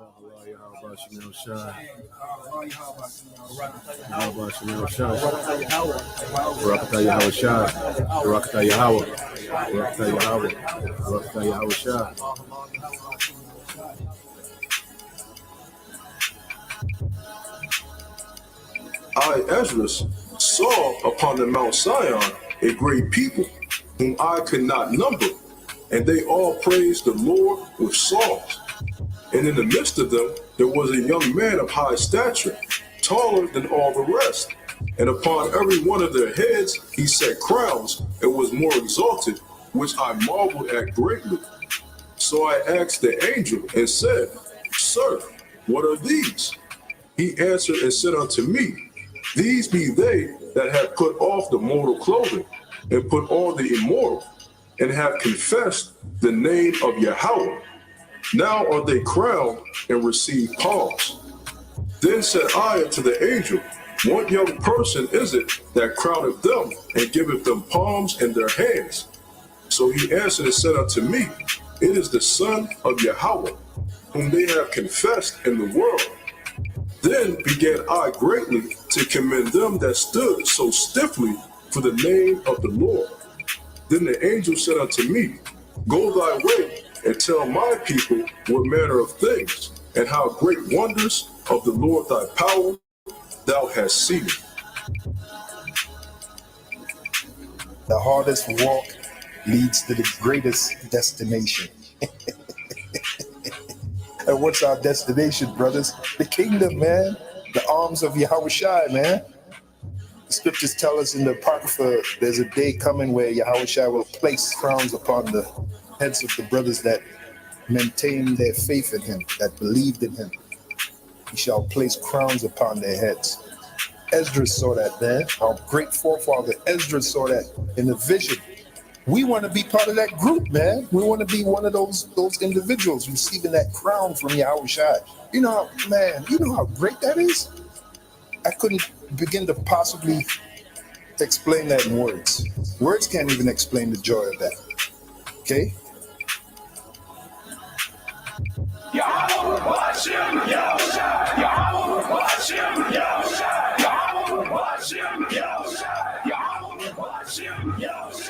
How about Chanel Shine? How about Chanel Shine? Barakatah Yahweh Shai. Barakatah Yahweh. Barakatah Yahweh. Barakatah Yahweh Shai. I, Esdras, saw upon the Mount Sion a great people, whom I could not number, and they all praised the Lord with songs. And in the midst of them there was a young man of high stature, taller than all the rest. And upon every one of their heads he set crowns, and was more exalted, which I marveled at greatly. So I asked the angel and said, Sir, what are these? He answered and said unto me, These be they that have put off the mortal clothing, and put on the immortal, and have confessed the name of Yahweh. Now are they crowned and receive palms. Then said I unto the angel, What young person is it that crowneth them, and giveth them palms in their hands? So he answered and said unto me, It is the Son of Yahweh, whom they have confessed in the world. Then began I greatly to commend them that stood so stiffly for the name of the Lord. Then the angel said unto me, Go thy way, and tell my people what manner of things, and how great wonders of the Lord thy power thou hast seen. The hardest walk leads to the greatest destination. And what's our destination, brothers? The kingdom, man. The arms of Yahweh Shai, man. The scriptures tell us in the Apocrypha, there's a day coming where Yahweh Shai will place crowns upon the heads of the brothers that maintain their faith in him, that believed in him. He shall place crowns upon their heads. Esdras saw that, man. Our great forefather Esdras saw that in the vision. We want to be part of that group, man. We want to be one of those individuals receiving that crown from Yahweh Shai. You know, man, you know how great that is? I couldn't begin to possibly explain that in words. Words can't even explain the joy of that. Okay? Yahweh watch him, Yahweh, Yahweh watch him, Yahweh, Yahweh watch him, Yahweh, Yahweh watch him, Yahweh.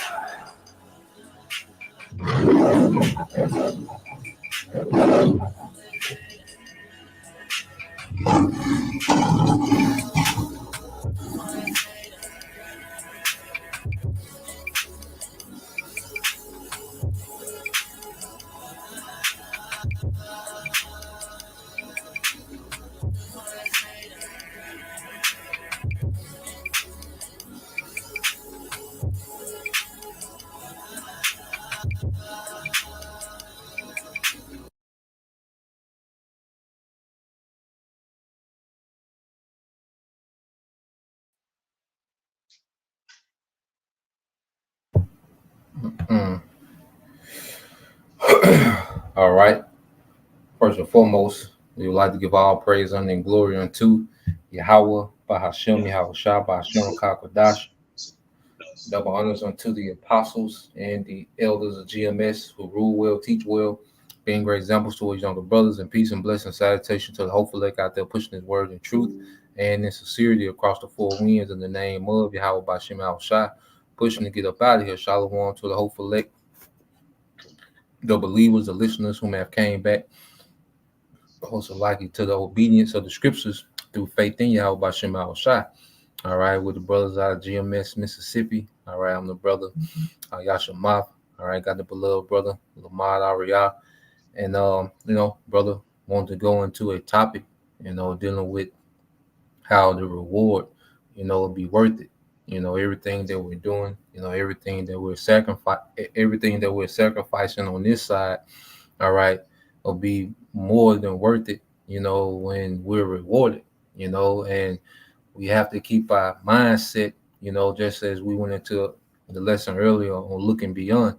All right. First and foremost, we would like to give all praise, honor, and glory unto Yahweh, Bahashem, Yahweh Shah, Bahashem, Kakwadash. Double honors unto the apostles and the elders of GMS who rule well, teach well, being great examples to his younger brothers, and peace and blessing salutation to the hopeful elect out there pushing his word in truth and in sincerity across the four winds in the name of Yahweh, Bahashem, Yahweh Shah, pushing to get up out of here. Shalom to the hopeful elect, the believers, the listeners whom have came back, also likely to the obedience of the scriptures through faith in Yahweh Bashem Al Shai. All right, with the brothers out of GMS, Mississippi. All right, I'm the brother Yasha Moth. All right, got the beloved brother Lamad Ariyah. And brother wanted to go into a topic, dealing with how the reward, will be worth it. Everything that we're doing, everything that we're sacrificing on this side, all right, will be more than worth it, when we're rewarded, and we have to keep our mindset, just as we went into the lesson earlier on looking beyond,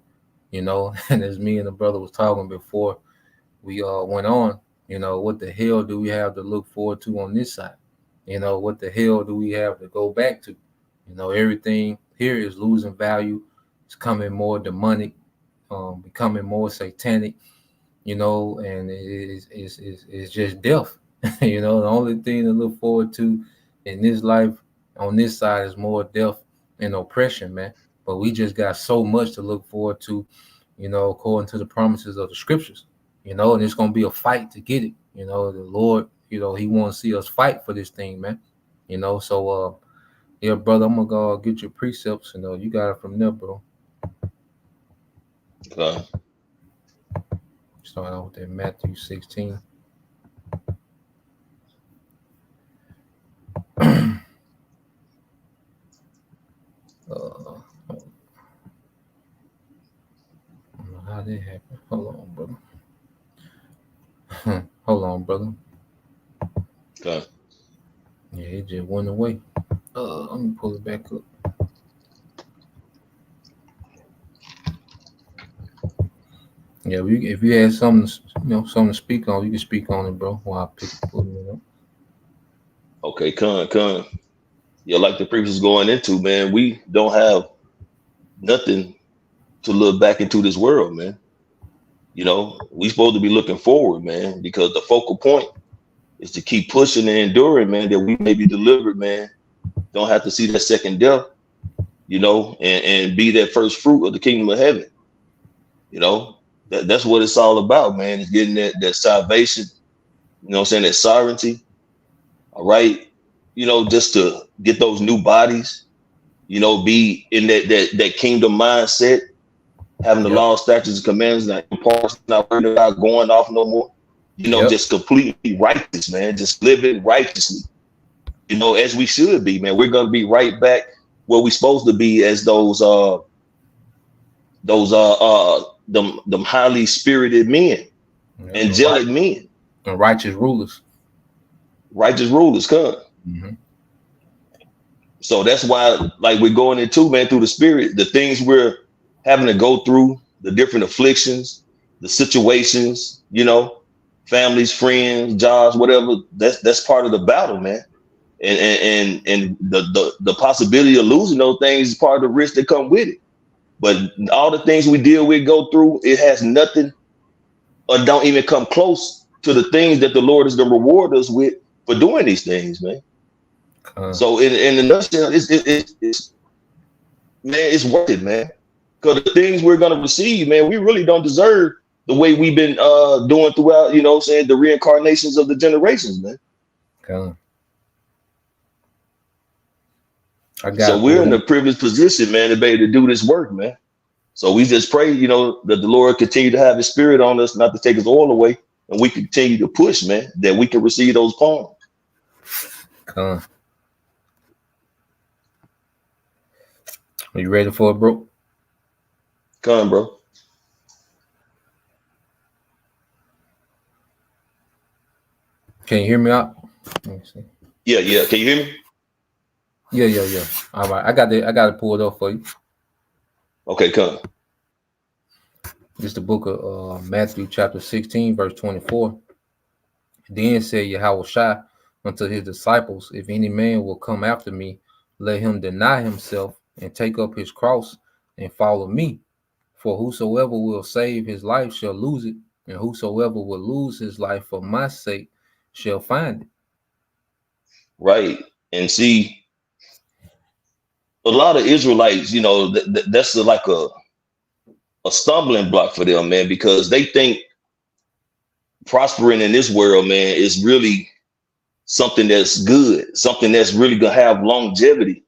and as me and the brother was talking before we went on, what the hell do we have to look forward to on this side? What the hell do we have to go back to? Everything here is losing value. It's becoming more demonic, becoming more satanic. you know, and it's just death. You know, the only thing to look forward to in this life on this side is more death and oppression, man. But we just got so much to look forward to, you know, according to the promises of the scriptures, you know, and it's gonna be a fight to get it. You know, the Lord, you know, He wants to see us fight for this thing, man. You know, so yeah, brother, I'm gonna go get your precepts, you know, you got it from there, bro. Starting out with that Matthew 16. How did it happen? Hold on, brother. Hold on, brother. Okay. Yeah, it just went away. Let me pull it back up. Yeah, if you had something, you know, something to speak on, you can speak on it, bro. While I pull it up. Okay, Con. Yeah, like the previous going into, man, we don't have nothing to look back into this world, man. You know, we supposed to be looking forward, man, because the focal point is to keep pushing and enduring, man, that we may be delivered, man. Don't have to see that second death, you know, and be that first fruit of the kingdom of heaven. You know, that's what it's all about, man. It's getting that salvation, you know what I'm saying, that sovereignty. All right. You know, just to get those new bodies, you know, be in that kingdom mindset, having the law, statutes, and commandments, not worried about going off no more. You know, just completely righteous, man. Just living righteously. You know, as we should be, man. We're gonna be right back where we're supposed to be as them highly spirited men, angelic men, and righteous rulers. Righteous rulers, come. Mm-hmm. So that's why, like, we're going into, man, through the Spirit, the things we're having to go through, the different afflictions, the situations, you know, families, friends, jobs, whatever. That's part of the battle, man. And the possibility of losing those things is part of the risk that come with it. But all the things we deal with, go through, it has nothing or don't even come close to the things that the Lord is going to reward us with for doing these things, man. So in a nutshell, it's man, it's worth it, man. Because the things we're going to receive, man, we really don't deserve the way we've been doing throughout, you know, saying the reincarnations of the generations, man. So we're in a privileged position, man, to be able to do this work, man. So we just pray, you know, that the Lord continue to have His Spirit on us, not to take His oil away, and we continue to push, man, that we can receive those palms. Are you ready for it, bro? Come, bro. Can you hear me out? Let me see. Yeah. Can you hear me? Yeah. All right. I got to pull it up for you. Okay, come. This is the book of Matthew chapter 16, verse 24. Then said Yahushua unto his disciples, if any man will come after me, let him deny himself and take up his cross and follow me. For whosoever will save his life shall lose it, and whosoever will lose his life for my sake shall find it. Right. And see, a lot of Israelites, you know, that's like a stumbling block for them, man, because they think prospering in this world, man, is really something that's good, something that's really gonna have longevity,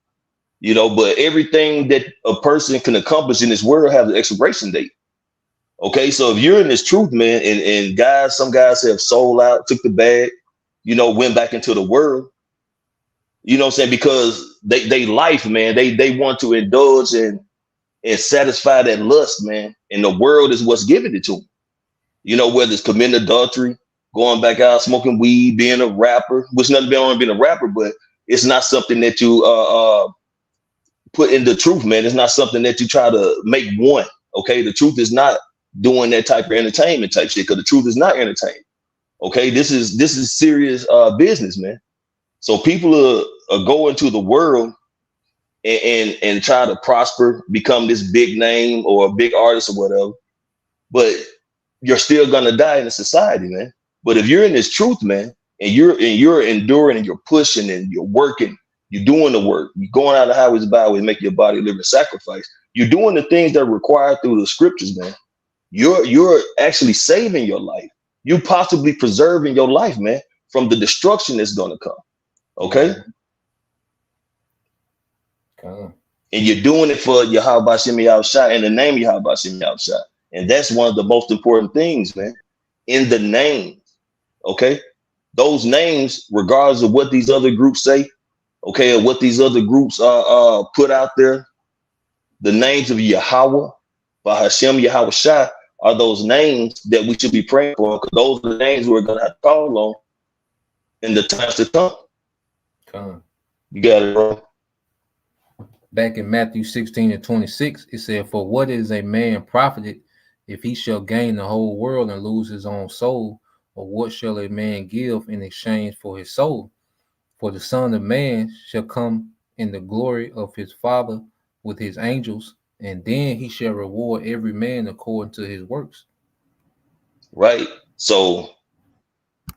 you know. But everything that a person can accomplish in this world has an expiration date. Okay, so if you're in this truth, man, and guys, some guys have sold out, took the bag, you know, went back into the world, you know what I'm saying, because they life, man, they want to indulge and satisfy that lust, man, and the world is what's giving it to them. You know, whether it's committing adultery, going back out, smoking weed, being a rapper, which nothing beyond being a rapper, but it's not something that you put in the truth, man. It's not something that you try to make one. Okay, the truth is not doing that type of entertainment type shit, because the truth is not entertainment. Okay, this is serious business, man. So people are going to the world and try to prosper, become this big name or a big artist or whatever. But you're still gonna die in the society, man. But if you're in this truth, man, and you're enduring and you're pushing and you're working, you're doing the work, you're going out of highways and byways, making your body a living sacrifice. You're doing the things that are required through the scriptures, man. You're actually saving your life. You possibly preserving your life, man, from the destruction that's gonna come. Okay. And you're doing it for Yahweh Bashem Yahushua, in the name of Yahweh Bashem Yahushua. And that's one of the most important things, man. In the name. Okay. Those names, regardless of what these other groups say, okay, or what these other groups put out there, the names of Yahweh, Bahashem Yahushua, are those names that we should be praying for, because those are the names we're gonna have to call on in the times to come. You got it, bro. Back in Matthew 16:26, it said, "For what is a man profited if he shall gain the whole world and lose his own soul? Or what shall a man give in exchange for his soul? For the Son of Man shall come in the glory of his Father with his angels, and then he shall reward every man according to his works." Right. So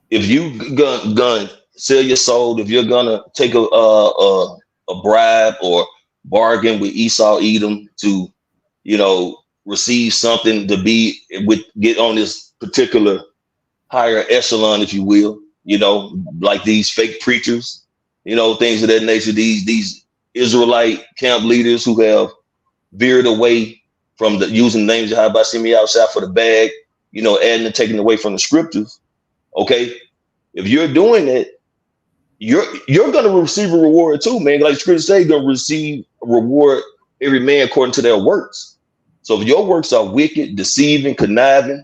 if you gonna sell your soul, if you're gonna take a bribe or bargain with Esau Edom to, receive something to get on this particular higher echelon, if you will, like these fake preachers, things of that nature, these Israelite camp leaders who have veered away from using the names of Yahweh Bashem outside for the bag, adding and taking away from the scriptures. Okay. If you're doing it, you're going to receive a reward too, man. Like scripture say, you're going to receive a reward, every man according to their works. So if your works are wicked, deceiving, conniving,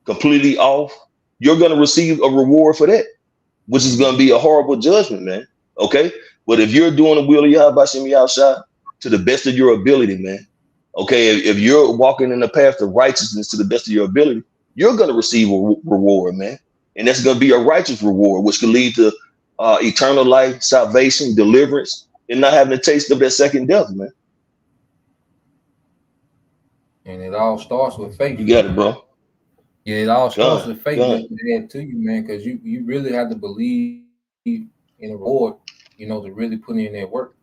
completely off, you're going to receive a reward for that, which is going to be a horrible judgment, man. Okay. But if you're doing the will of Yahweh Bashem Yahushua to the best of your ability, man. Okay. If you're walking in the path of righteousness to the best of your ability, you're going to receive a reward, man. And that's going to be a righteous reward, which can lead to eternal life, salvation, deliverance, and not having a taste of that second death, man. And it all starts with faith. You got it, bro. Yeah, it all starts with faith. That's add to you, man, because you really have to believe in a reward, to really put in that work.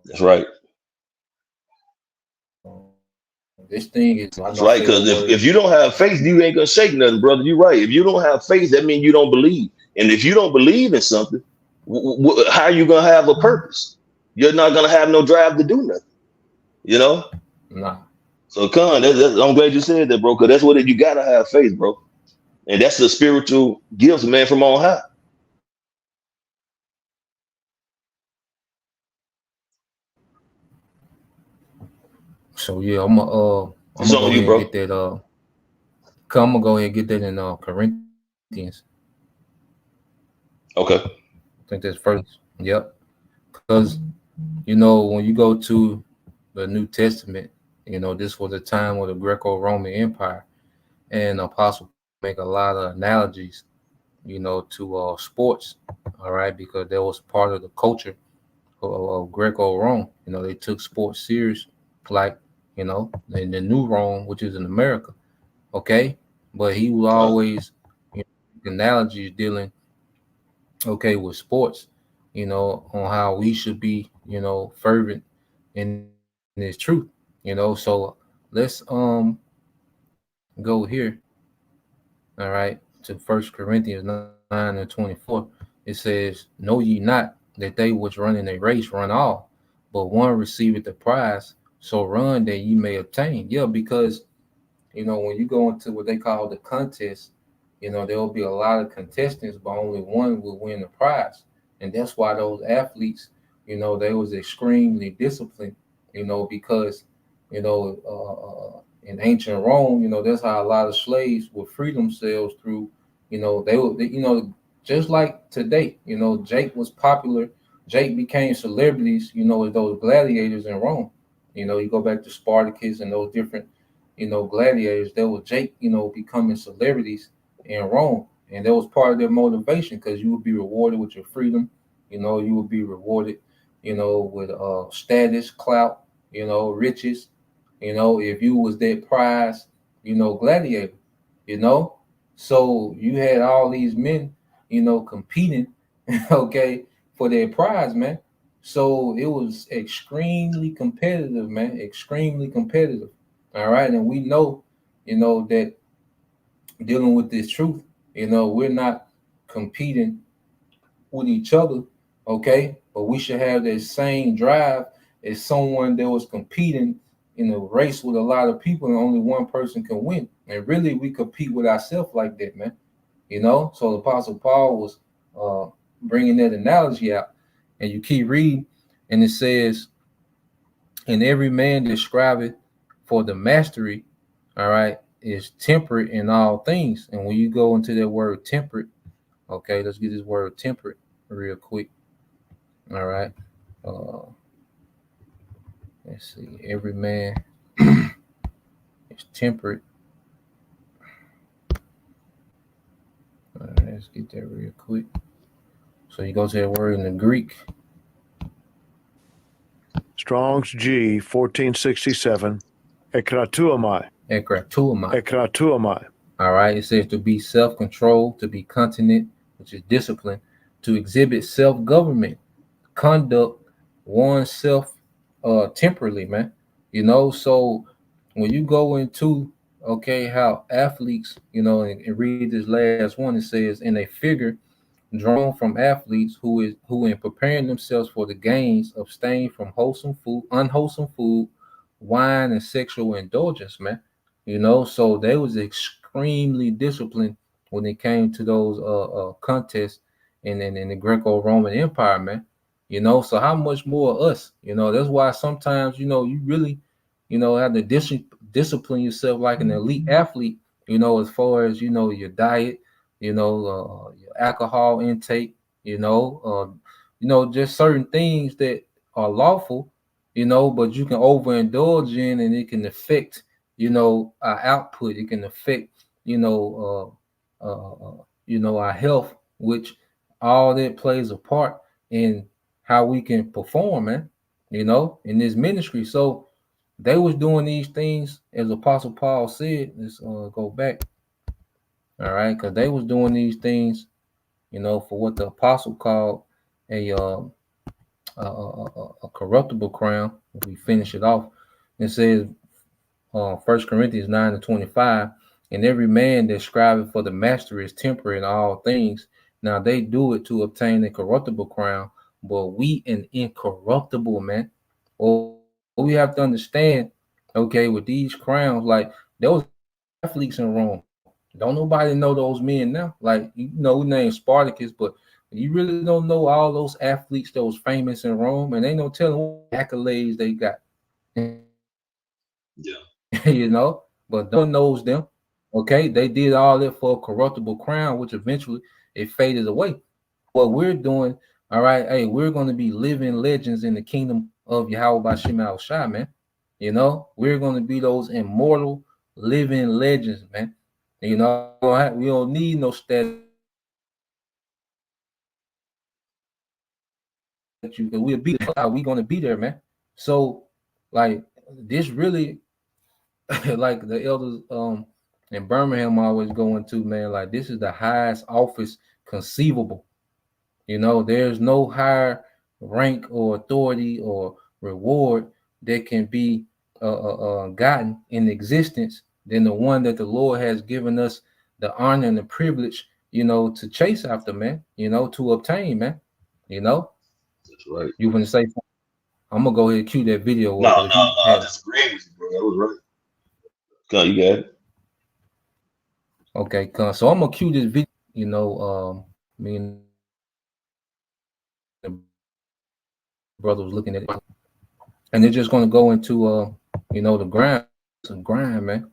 That's right. This thing is that's right, because if you don't have faith, you ain't gonna shake nothing, brother. You're right. If you don't have faith, that means you don't believe. And if you don't believe in something, how are you gonna have a purpose? You're not gonna have no drive to do nothing. Nah. So, I'm glad you said that, bro, because that's what you gotta have faith, bro. And that's the spiritual gifts, man, from on high. So yeah, I'm gonna go ahead and get that. I'm gonna go ahead and get that in Corinthians. Okay. I think that's first. Yep. Because when you go to the New Testament, this was a time of the Greco-Roman Empire, and Apostle make a lot of analogies, to sports. All right, because that was part of the culture of Greco-Rome. They took sports serious, like in the New Rome, which is in America. Okay, but he was always analogies dealing with sports, on how we should be, fervent in this truth, so let's go here, all right, to 1 Corinthians 9:24. It says, "Know ye not that they which run in a race run all, but one receiveth the prize, so run that ye may obtain." Yeah, because when you go into what they call the contest, there will be a lot of contestants, but only one will win the prize. And that's why those athletes, they was extremely disciplined, because, in ancient Rome, that's how a lot of slaves would free themselves through, just like today, Jake was popular. Jake became celebrities, as those gladiators in Rome. You go back to Spartacus and those different, gladiators. There was Jake, becoming celebrities in Rome, and that was part of their motivation, because you would be rewarded with your freedom. You would be rewarded, with status, clout, riches, you know, if you was that prize, you know, gladiator, you know. So you had all these men, you know, competing, okay, for their prize, man. So it was extremely competitive, man, extremely competitive. All right, and we know, you know, that dealing with this truth, you know, we're not competing with each other, okay? But we should have that same drive as someone that was competing in a race with a lot of people and only one person can win. And really, we compete with ourselves like that, man. You know, so the Apostle Paul was bringing that analogy out, and you keep reading, and it says, "And every man that striveth for the mastery, all right, is temperate in all things." And when you go into that word temperate, okay, let's get this word temperate real quick. All right. Uh, let's see. Every man is temperate. All right, let's get that real quick. So you go to that word in the Greek. Strong's G 1467. Ekratuomai. Ekratuomai. Ekratuomai. All right. It says to be self-controlled, to be continent, which is discipline, to exhibit self-government, conduct oneself temporally, man. You know, so when you go into okay how athletes, you know, and read this last one, it says in a figure drawn from athletes who in preparing themselves for the games abstain from unwholesome food, wine, and sexual indulgence, man. You know, so they was extremely disciplined when it came to those contests in the Greco-Roman Empire, man. You know, so how much more us? You know, that's why sometimes, you know, you really, you know, have to discipline yourself like an elite athlete, you know, as far as, you know, your diet, you know, your alcohol intake, you know, just certain things that are lawful, you know, but you can overindulge in, and it can affect, you know, our output. It can affect, you know, our health, which all that plays a part in how we can perform, man. You know, in this ministry. So they was doing these things, as Apostle Paul said. Let's go back. All right, because they was doing these things, you know, for what the apostle called a corruptible crown. We finish it off. It says, 1 Corinthians 9:25, and every man that striveth for the master is temperate in all things. Now they do it to obtain a corruptible crown, but we an incorruptible, man. Well, we have to understand, okay, with these crowns, like those athletes in Rome. Don't nobody know those men now. Like, you know, we named Spartacus, but you really don't know all those athletes that was famous in Rome, and ain't no telling what accolades they got. Yeah. You know, but no one knows them. Okay, they did all that for a corruptible crown, which eventually it faded away. What we're doing, all right, hey, we're going to be living legends in the kingdom of Yahweh Bashim Al Shai, man. You know, we're going to be those immortal living legends, man. You know, we don't need no status. We'll be there. We going to be there, man. So, like, this really, like the elders in Birmingham always go into, man, like this is the highest office conceivable. You know, there's no higher rank or authority or reward that can be gotten in existence than the one that the Lord has given us the honor and the privilege, you know, to chase after, man, you know, to obtain, man. You know, That's right. you want to say something? I'm gonna go ahead and cue that video. No, I disagree with you, bro. That was right. Go, you got it. Okay, so I'm gonna cue this video. You know, me and the brother was looking at it, and they're just gonna go into you know, the grind, man.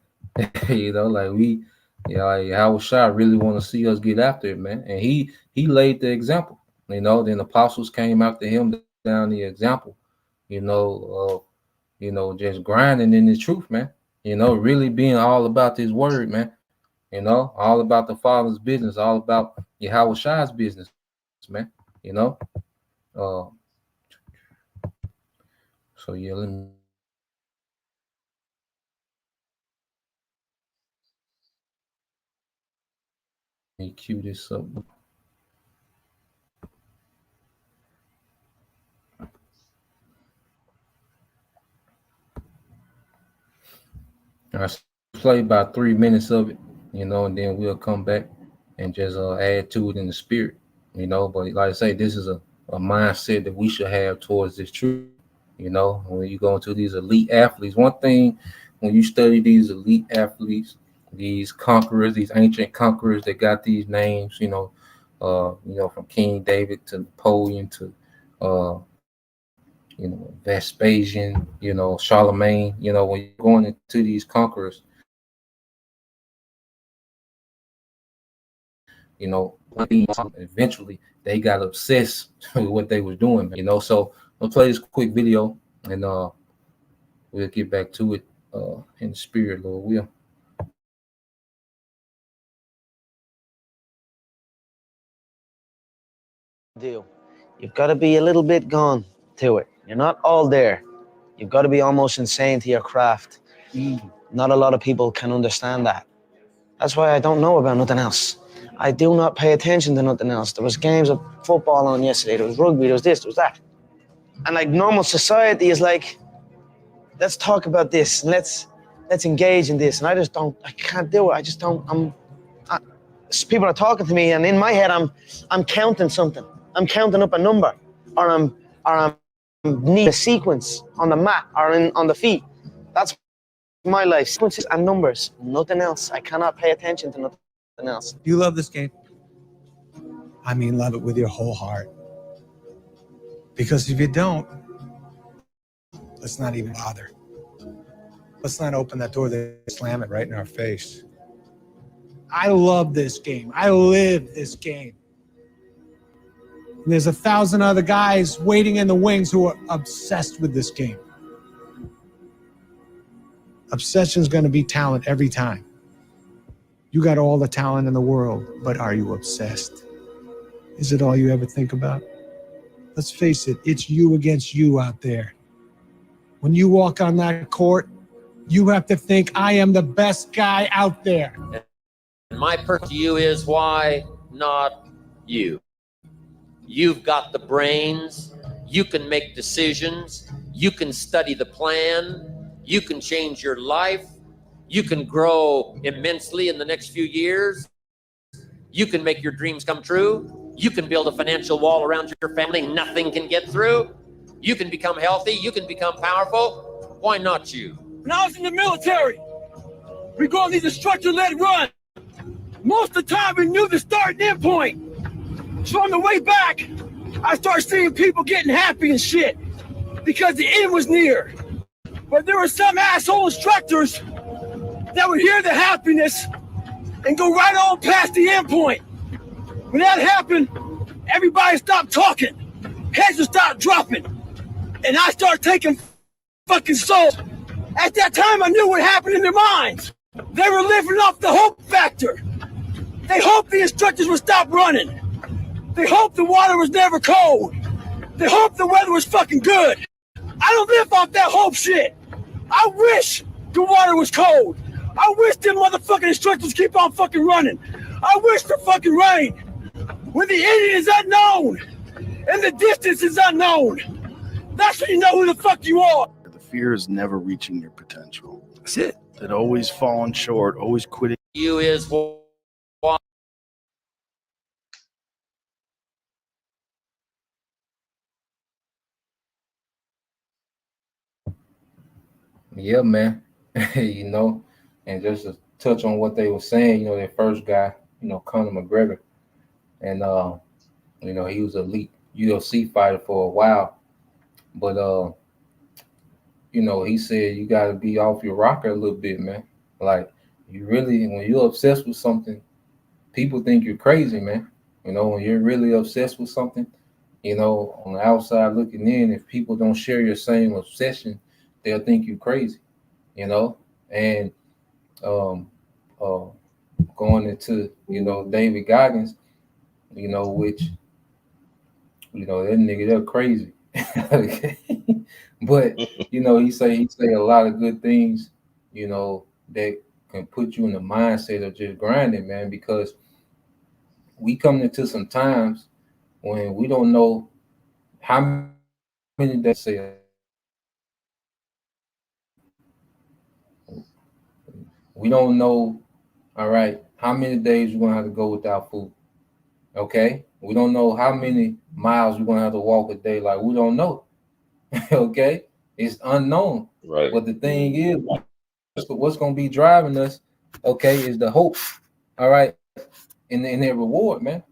You know, like we, yeah, like Howard Shah really want to see us get after it, man. And he laid the example. You know, then the apostles came after him down the example. You know, just grinding in the truth, man. You know, really being all about this word, man. You know, all about the Father's business, all about Yahweh Shai's business, man. You know, so yeah, let me me cue this up. I play about 3 minutes of it, and then we'll come back and just add to it in the spirit, But like I say, this is a mindset that we should have towards this truth, When you go into these elite athletes, one thing when you study these elite athletes, these conquerors, these ancient conquerors that got these names, from King David to Napoleon to Vespasian, Charlemagne, when you're going into these conquerors, eventually they got obsessed with what they were doing, So I'll play this quick video and we'll get back to it in the spirit, Lord will. Deal. You've got to be a little bit gone to it. You're not all there. You've got to be almost insane to your craft. Not a lot of people can understand that. That's why I don't know about nothing else. I do not pay attention to nothing else. There was games of football on yesterday. There was rugby. There was this. There was that. And like normal society is like, let's talk about this. And let's engage in this. And I can't do it. I just don't. People are talking to me, and in my head, I'm counting something. I'm counting up a number, or I'm need a sequence on the mat or on the feet. That's my life. Sequences and numbers, nothing else. I cannot pay attention to nothing else. You love this game? I mean, love it with your whole heart. Because if you don't, let's not even bother. Let's not open that door, they slam it right in our face. I love this game. I live this game. And there's 1,000 other guys waiting in the wings who are obsessed with this game. Obsession's going to be talent every time. You got all the talent in the world, but are you obsessed? Is it all you ever think about? Let's face it, it's you against you out there. When you walk on that court, you have to think, I am the best guy out there. And my perk to you is, why not you? You've got the brains, you can make decisions, you can study the plan, you can change your life, you can grow immensely in the next few years, you can make your dreams come true, you can build a financial wall around your family nothing can get through, you can become healthy, you can become powerful. Why not you? When I was in the military, we go on these instructor-led runs. Most of the time we knew the start and end point. So on the way back, I started seeing people getting happy and shit because the end was near. But there were some asshole instructors that would hear the happiness and go right on past the end point. When that happened, everybody stopped talking. Heads would start dropping. And I started taking fucking souls. At that time, I knew what happened in their minds. They were living off the hope factor. They hoped the instructors would stop running. They hoped the water was never cold. They hoped the weather was fucking good. I don't live off that hope shit. I wish the water was cold. I wish them motherfucking instructors keep on fucking running. I wish for fucking rain. When the ending is unknown and the distance is unknown, that's when you know who the fuck you are. The fear is never reaching your potential. That's it. That always falling short, always quitting. You is why. Yeah, man. And just to touch on what they were saying, that first guy, Conor McGregor, and he was an elite UFC fighter for a while, but he said you got to be off your rocker a little bit, man. Like, you really, when you're obsessed with something, people think you're crazy, man. When you're really obsessed with something, on the outside looking in, if people don't share your same obsession, they'll think you crazy, and going into, David Goggins, which, that nigga, they're crazy. But, he say a lot of good things, that can put you in the mindset of just grinding, man, because we coming into some times when we don't know how many days say we don't know, all right, how many days we're gonna have to go without food. Okay, we don't know how many miles we're gonna have to walk a day. Like we don't know. Okay, it's unknown. Right. But the thing is, what's gonna be driving us? Okay, is the hope. All right, in their reward, man.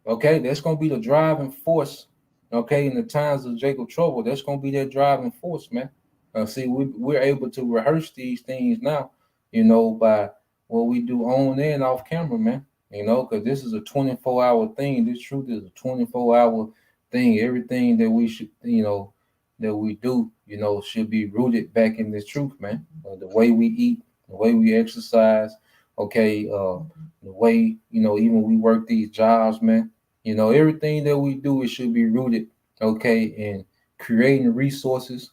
Okay, that's gonna be the driving force. Okay, in the times of Jacob trouble, that's gonna be that driving force, man. See, we're able to rehearse these things now, by what we do on and off camera, man. Because this is a 24-hour thing. This truth is a 24-hour thing. Everything that we should, that we do, should be rooted back in this truth, man. The way we eat, the way we exercise, okay, the way, even we work these jobs, man. Everything that we do, it should be rooted, okay, in creating resources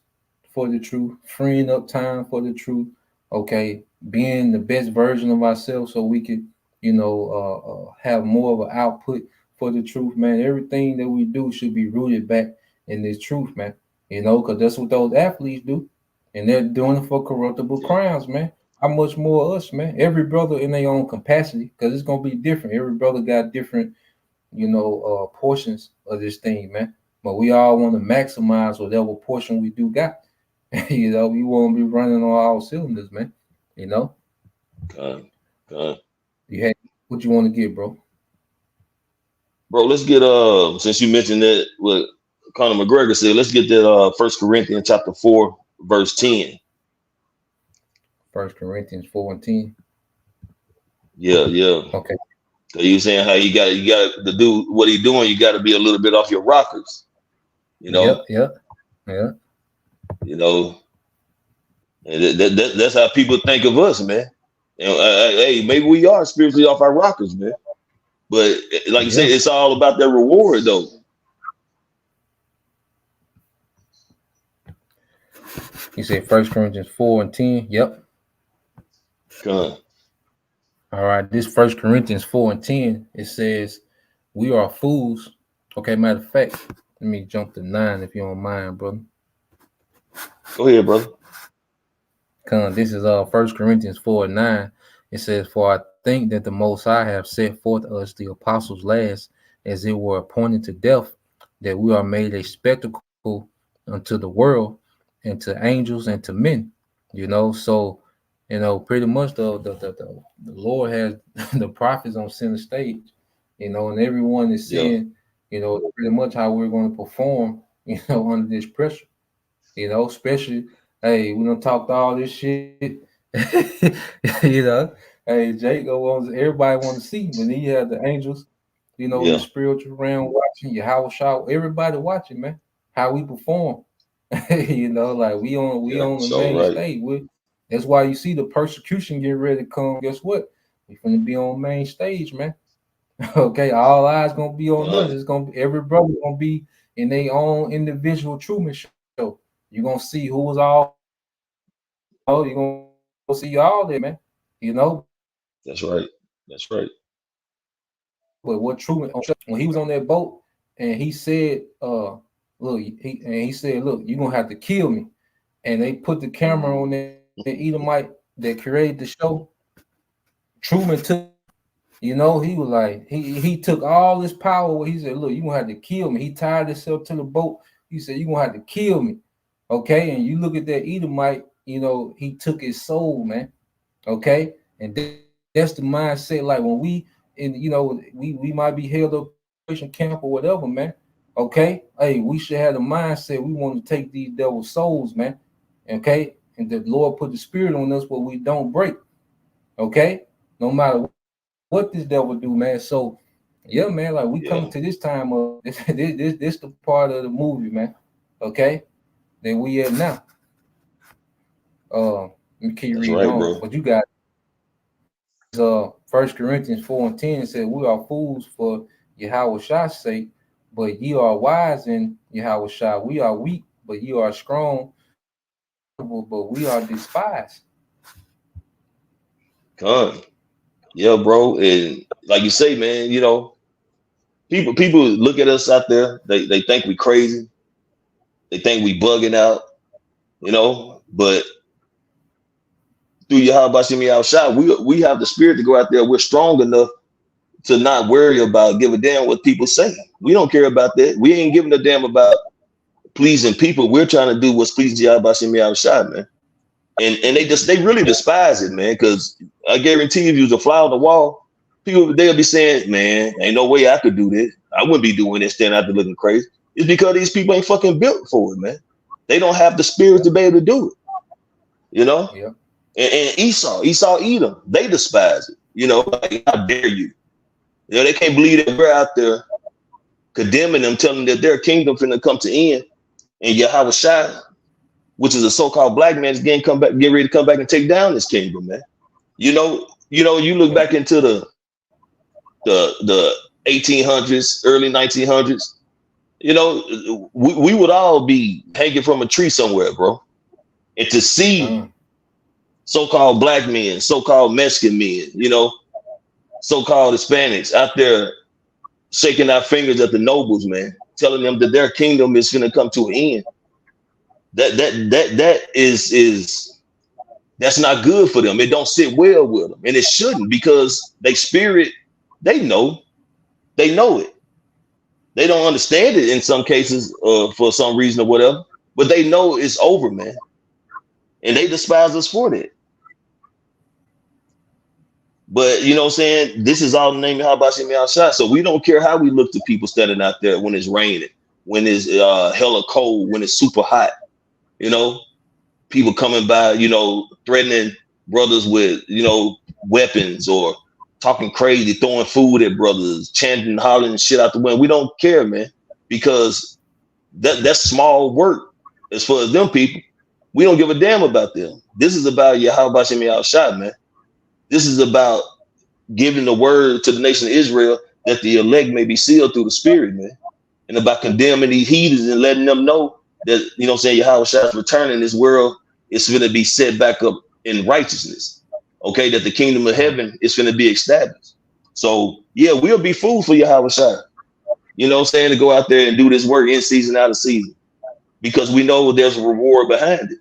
for the truth, freeing up time for the truth, okay, being the best version of ourselves so we can, have more of an output for the truth, man. Everything that we do should be rooted back in this truth, man. Because that's what those athletes do, and they're doing it for corruptible crowns, man. How much more us, man? Every brother in their own capacity, because it's gonna be different. Every brother got different, portions of this thing, man. But we all want to maximize whatever portion we do got. We won't be running on all cylinders, man. You had what you want to get, bro? Bro, let's get since you mentioned that what Conor McGregor said, let's get that 1 Corinthians chapter 4, verse 10. 1 Corinthians 4 and 10. Yeah. Okay. So you saying how you got to do what he's doing, you got to be a little bit off your rockers. Yeah. And that's how people think of us, man. Hey, maybe we are spiritually off our rockers, man. But like you said, it's all about that reward, though. You say 1 Corinthians 4 and 10. Yep. All right. This 1 Corinthians 4 and 10, it says, we are fools. Okay, matter of fact, let me jump to 9 if you don't mind, brother. Go ahead, brother. This is 1 Corinthians 4 and 9. It says, for I think that the Most High have set forth us the apostles last, as it were appointed to death, that we are made a spectacle unto the world, and to angels, and to men. So pretty much the Lord has the prophets on center stage, and everyone is seeing, pretty much how we're going to perform, under this pressure, especially, hey, we don't talk all this shit, hey, Jacob everybody want to see, but then you have the angels, in the spiritual realm watching, Yahawashi, everybody watching, man, how we perform, like we on the main stage. That's why you see the persecution get ready to come. Guess what? We're gonna be on main stage, man. Okay, all eyes gonna be on us. It's gonna be every brother gonna be in their own individual Truman show. You're gonna see who was all. Oh, you're gonna see all there, man. That's right. But what Truman, when he was on that boat and he said, look, he said, look, you're gonna have to kill me. And they put the camera on there. The Edomite that created the show, Truman took, he was like, he took all this power. He said, look, you're gonna have to kill me. He tied himself to the boat. He said, you're gonna have to kill me. Okay. And you look at that Edomite, he took his soul, man. Okay. And that's the mindset. Like when we might be held up in camp or whatever, man. Okay. Hey, we should have the mindset. We want to take these devil souls, man. Okay. And the Lord put the spirit on us where we don't break. Okay, no matter what this devil do, man. So, yeah, man, like we come to this time of this the part of the movie, man. Okay, that we at now. Let me keep reading on. Bro. But you got 1 Corinthians 4 and 10 said, we are fools for Yahawashi's sake, but ye are wise in Yahawashi. We are weak, but ye are strong. But we are despised. Yeah, bro. And like you say, man, People look at us out there. They think we crazy. They think we bugging out. You know, but through Yahweh Shem Yahushua, we have the spirit to go out there. We're strong enough to not worry about, give a damn what people say. We don't care about that. We ain't giving a damn about pleasing people. We're trying to do what's pleasing Yahweh Shem Yahushua, man. And they really despise it, man, because I guarantee if you was a fly on the wall, people, they'll be saying, man, ain't no way I could do this. I wouldn't be doing this, standing out there looking crazy. It's because these people ain't fucking built for it, man. They don't have the spirit to be able to do it, you know? Yeah. And Esau, Edom, they despise it. You know, like, how dare you? You know, they can't believe that we're out there condemning them, telling them that their kingdom finna come to end. And Yahweh Shai, which is a so-called black man, is getting ready to come back and take down this kingdom, man. You know, you look back into the 1800s, early 1900s. You know, we would all be hanging from a tree somewhere, bro. And to see so-called black men, so-called Mexican men, you know, so-called Hispanics out there shaking our fingers at the nobles, man, telling them that their kingdom is going to come to an end. That is that's not good for them. It don't sit well with them, and it shouldn't, because they spirit, they know it. They don't understand it in some cases, for some reason or whatever, but they know it's over, man, and they despise us for that. But you know what I'm saying? This is all the name of Yahweh Shem Yahushua. So we don't care how we look to people standing out there when it's raining, when it's hella cold, when it's super hot. You know, people coming by, you know, threatening brothers with, you know, weapons, or talking crazy, throwing food at brothers, chanting, hollering shit out the window. We don't care, man, because that's small work as far as them people. We don't give a damn about them. This is about Yahweh Shem Yahushua, man. This is about giving the word to the nation of Israel that the elect may be sealed through the spirit, man. And about condemning these heathens and letting them know that, you know what I'm saying, Yahweh Shai's return in this world is going to be set back up in righteousness. Okay, that the kingdom of heaven is going to be established. So, yeah, we'll be fooled for Yahweh Shai. You know what I'm saying, to go out there and do this work in season, out of season, because we know there's a reward behind it.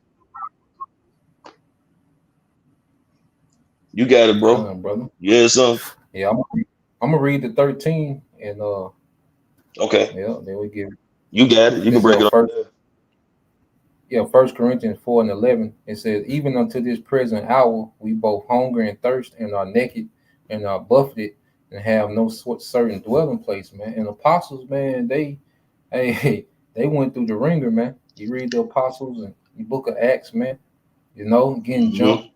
You got it, bro. Brother. Yeah, son. Yeah, I'm gonna read the 13 and okay. Yeah, then we give. You got it. You can break it up. Yeah, 1 Corinthians 4:11. It says, even unto this present hour, we both hunger and thirst, and are naked, and are buffeted, and have no certain dwelling place, man. And apostles, man, they went through the ringer, man. You read the apostles and the book of Acts, man. You know, getting jumped.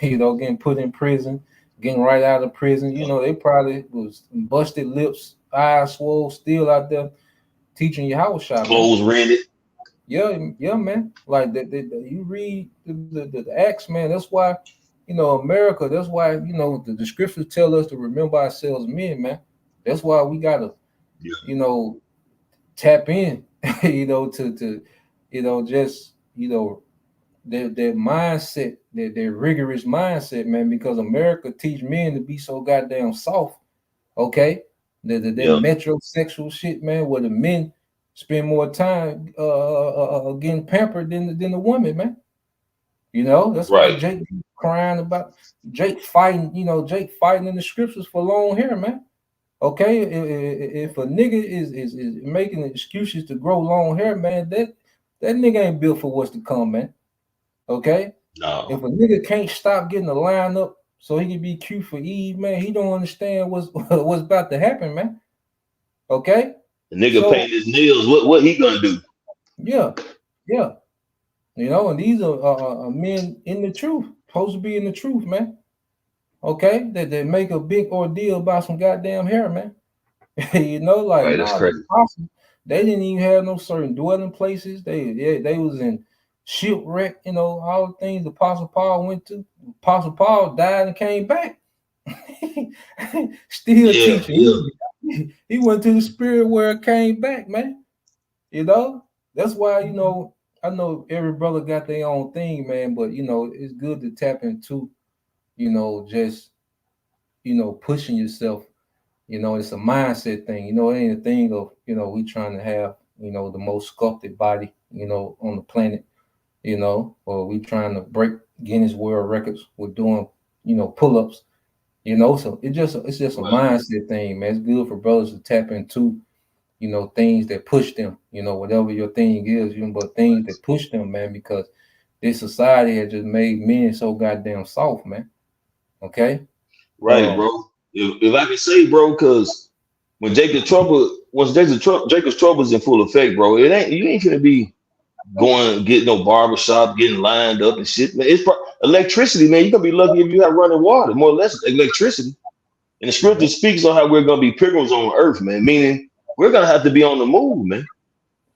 You know, getting put in prison, getting right out of prison. You know, they probably was busted lips, eyes swole, still out there teaching Yahweh Shai. Clothes rented. Yeah, man. Like you read the Acts, man. That's why, you know, America. That's why, you know, the scriptures tell us to remember ourselves men, man. That's why we gotta, you know, tap in, you know, to you know, just, you know, their mindset, their rigorous mindset, man, because America teach men to be so goddamn soft, okay? The metrosexual shit, man, where the men spend more time getting pampered than the woman, man. You know, that's why Jake crying about Jake fighting in the scriptures for long hair, man. Okay, if a nigga is making excuses to grow long hair, man, that nigga ain't built for what's to come, man. Okay, no. If a nigga can't stop getting the line up so he can be cute for Eve, man, he don't understand what's about to happen, man. Okay, the nigga paint his nails. What he gonna do? Yeah. You know, and these are men in the truth, supposed to be in the truth, man. Okay, that they make a big ordeal about some goddamn hair, man. You know, like that's crazy. They didn't even have no certain dwelling places. They was in shipwreck, you know, all the things the Apostle Paul went to. Apostle Paul died and came back. Still teaching. Yeah. He went to the spirit where it came back, man. You know, that's why, you know, I know every brother got their own thing, man, but, you know, it's good to tap into, you know, just, you know, pushing yourself You know, it's a mindset thing. You know, it ain't a thing of, you know, we trying to have, you know, the most sculpted body, you know, on the planet, you know, or we trying to break Guinness World Records with doing, you know, pull-ups, you know. So it's just a mindset thing, man. It's good for brothers to tap into, you know, things that push them, you know, whatever your thing is, you know, but things that push them, man, because this society has just made men so goddamn soft, man. Okay. Right, bro. If I can say, bro, because when Jacob's Trouble's in full effect, bro, you ain't gonna be going get no barbershop, getting lined up and shit, man. It's electricity, man. You're gonna be lucky if you have running water, more or less electricity. And the scripture speaks on how we're gonna be pilgrims on earth, man. Meaning we're gonna have to be on the move, man.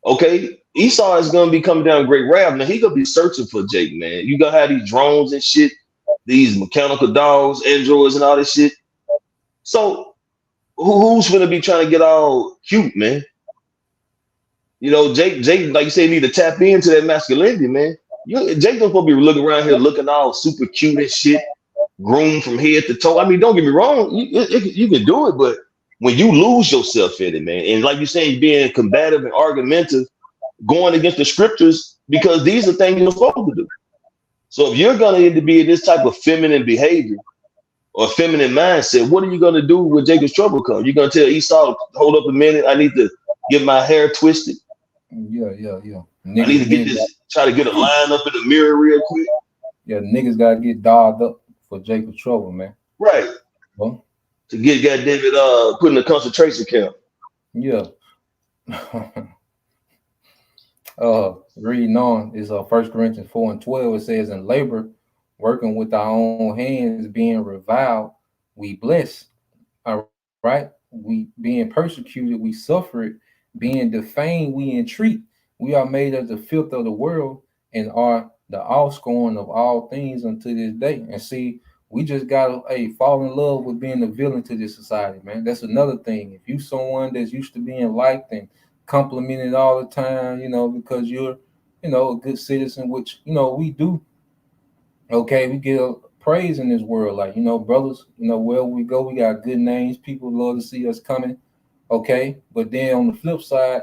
Okay. Esau is gonna be coming down Great Wrath. Now he gonna be searching for Jake, man. You gonna have these drones and shit, these mechanical dogs, androids, and all this shit. So who's gonna be trying to get all cute, man? You know, Jake, like you said, need to tap into that masculinity, man. Jake don't supposed to be looking around here looking all super cute and shit, groomed from head to toe. I mean, don't get me wrong, you can do it, but when you lose yourself in it, man, and like you saying, being combative and argumentative, going against the scriptures, because these are things you're supposed to do. So if you're gonna need to be in this type of feminine behavior or feminine mindset, what are you gonna do when Jacob's trouble comes? You're gonna tell Esau, hold up a minute, I need to get my hair twisted. Yeah. I need to get this, try to get a line up in the mirror real quick. Yeah, niggas gotta get dolled up for Jacob's trouble, man. Right. Well, to get goddamn put in a concentration camp. Yeah. Reading on is 1 Corinthians 4:12. It says, in labor, working with our own hands, being reviled, we bless. All right. We being persecuted, we suffer it. Being defamed, we entreat. We are made as the filth of the world and are the offscoring of all things unto this day. And see, we just gotta fall in love with being a villain to this society, man. That's another thing. If you someone that's used to being liked and complimented all the time, you know, because you're, you know, a good citizen, which, you know, we do. Okay, we get praise in this world, like, you know, brothers, you know, where we go, we got good names. People love to see us coming. Okay, but then on the flip side,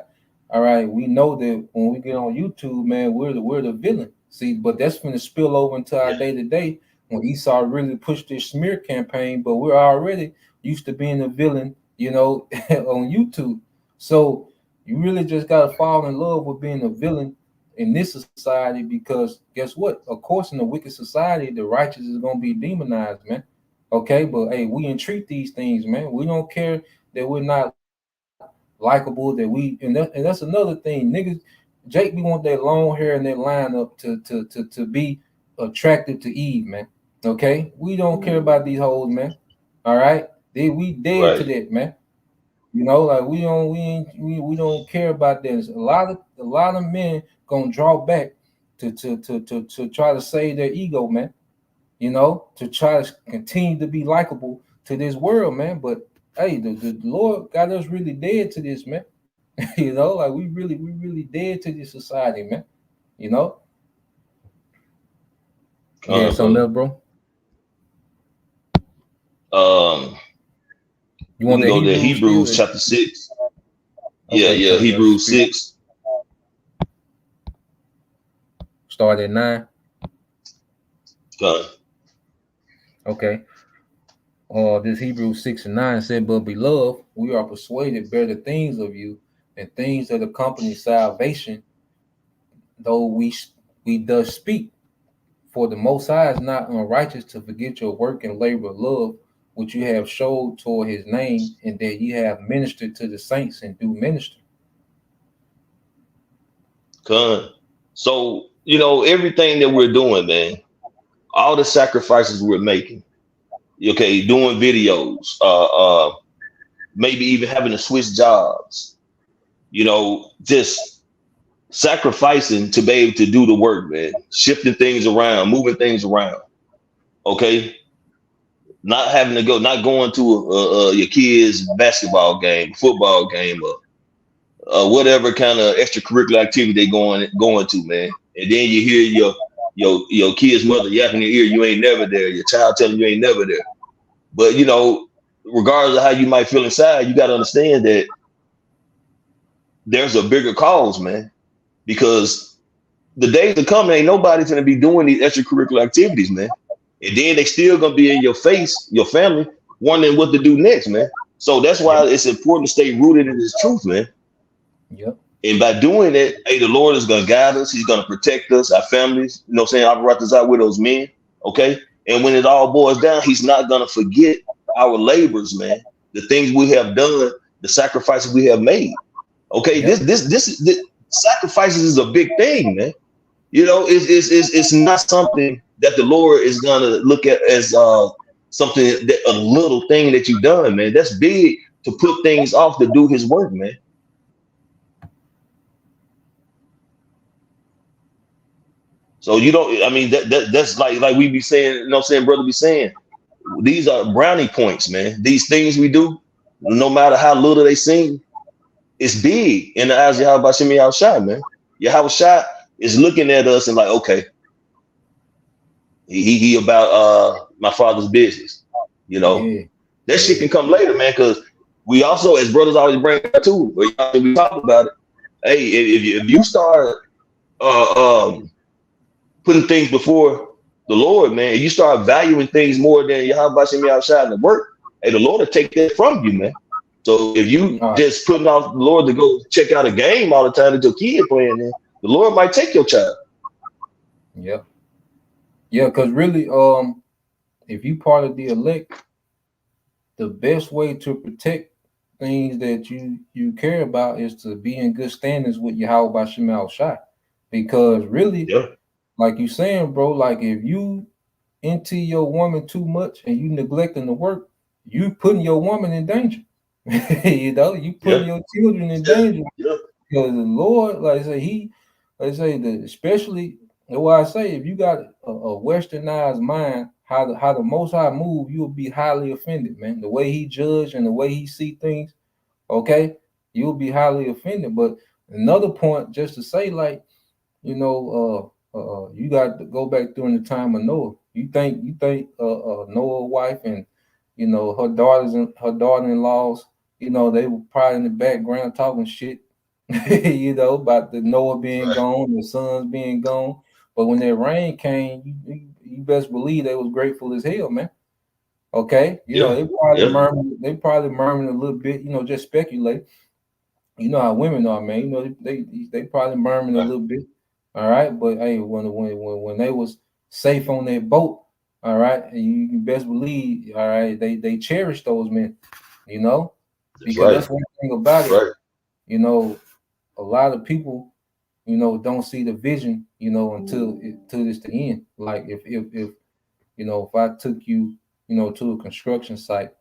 all right, we know that when we get on YouTube, man, we're the villain. See, but that's going to spill over into our day to day when Esau really pushed this smear campaign. But we're already used to being the villain, you know, on YouTube. So you really just got to fall in love with being a villain in this society, because guess what? Of course, in a wicked society, the righteous is going to be demonized, man. Okay, but hey, we entreat these things, man. We don't care that we're not likable, that we and that's another thing, niggas. Jake, we want that long hair and that lineup to be attractive to Eve, man. Okay, we don't care about these hoes, man. All right, we dead to that, man. You know, like we don't care about this. A lot of men gonna draw back to try to save their ego, man. You know, to try to continue to be likable to this world, man. But hey, the Lord got us really dead to this, man. You know, like we really dead to this society, man. You know. Yeah, something else, bro. You want to go to Hebrews chapter 6? Okay, yeah, Hebrews 6. Start at 9. Okay. This Hebrews 6:9 said, but beloved, we are persuaded better things of you and things that accompany salvation, though we thus speak. For the Most High is not unrighteous to forget your work and labor of love, which you have showed toward his name, and that you have ministered to the saints and do minister. So, you know, everything that we're doing, man, all the sacrifices we're making, okay, doing videos, maybe even having to switch jobs, you know, just sacrificing to be able to do the work, man, shifting things around, moving things around, okay, not having to go, not going to your kids' basketball game, football game, or whatever kind of extracurricular activity they going to, man, and then you hear your kid's mother yapping in your ear, you ain't never there, your child telling you ain't never there. But, you know, regardless of how you might feel inside, you got to understand that there's a bigger cause, man, because the days are coming, ain't nobody going to be doing these extracurricular activities, man. And then they still going to be in your face, your family, wondering what to do next, man. So that's why it's important to stay rooted in this truth, man. Yep. And by doing that, hey, the Lord is going to guide us. He's going to protect us, our families. You know what I'm saying? I've brought this out with those men, okay? And when it all boils down, he's not going to forget our labors, man. The things we have done, the sacrifices we have made. Okay, this sacrifices is a big thing, man. You know, it's not something that the Lord is going to look at as something that a little thing that you've done, man. That's big to put things off to do his work, man. So you don't, I mean, that's like we be saying, you know what I'm saying, brother be saying, these are brownie points, man. These things we do, no matter how little they seem, it's big in the eyes of Yahweh Shem Yahushua, man. Yahweh Shai is looking at us and like, okay, he about my father's business, you know. That shit can come later, man, because we also, as brothers always bring it up too, we talk about it. Hey, if you start putting things before the Lord, man, you start valuing things more than Yahweh Shem Yahushua in the work, hey, the Lord will take that from you, man. So if you just putting off the Lord to go check out a game all the time that your kid playing in, the Lord might take your child. Yeah. Yeah, because really, if you part of the elect, the best way to protect things that you care about is to be in good standings with Yahweh Shem Yahushua. Because really, like you saying, bro, like if you into your woman too much and you neglecting the work, you putting your woman in danger. You know, you putting your children in danger. Because the Lord, like I say, especially what I say, if you got a westernized mind, how the Most High move, you'll be highly offended, man. The way he judge and the way he see things, okay, you'll be highly offended. But another point, just to say, like, you know, you got to go back during the time of Noah. You think Noah's wife and, you know, her daughter-in-laws, you know, they were probably in the background talking shit, you know, about the Noah being gone, the sons being gone. But when that rain came, you best believe they was grateful as hell, man. Okay, you know, they probably murmured a little bit, you know, just speculate. You know how women are, man. You know, they probably murmured a little bit. All right, but hey, when they was safe on their boat, all right, you can best believe, all right, they cherish those men, you know, because that's one thing about it. You know, a lot of people, you know, don't see the vision, you know, until it's the end. Like if you know, if I took you, you know, to a construction site,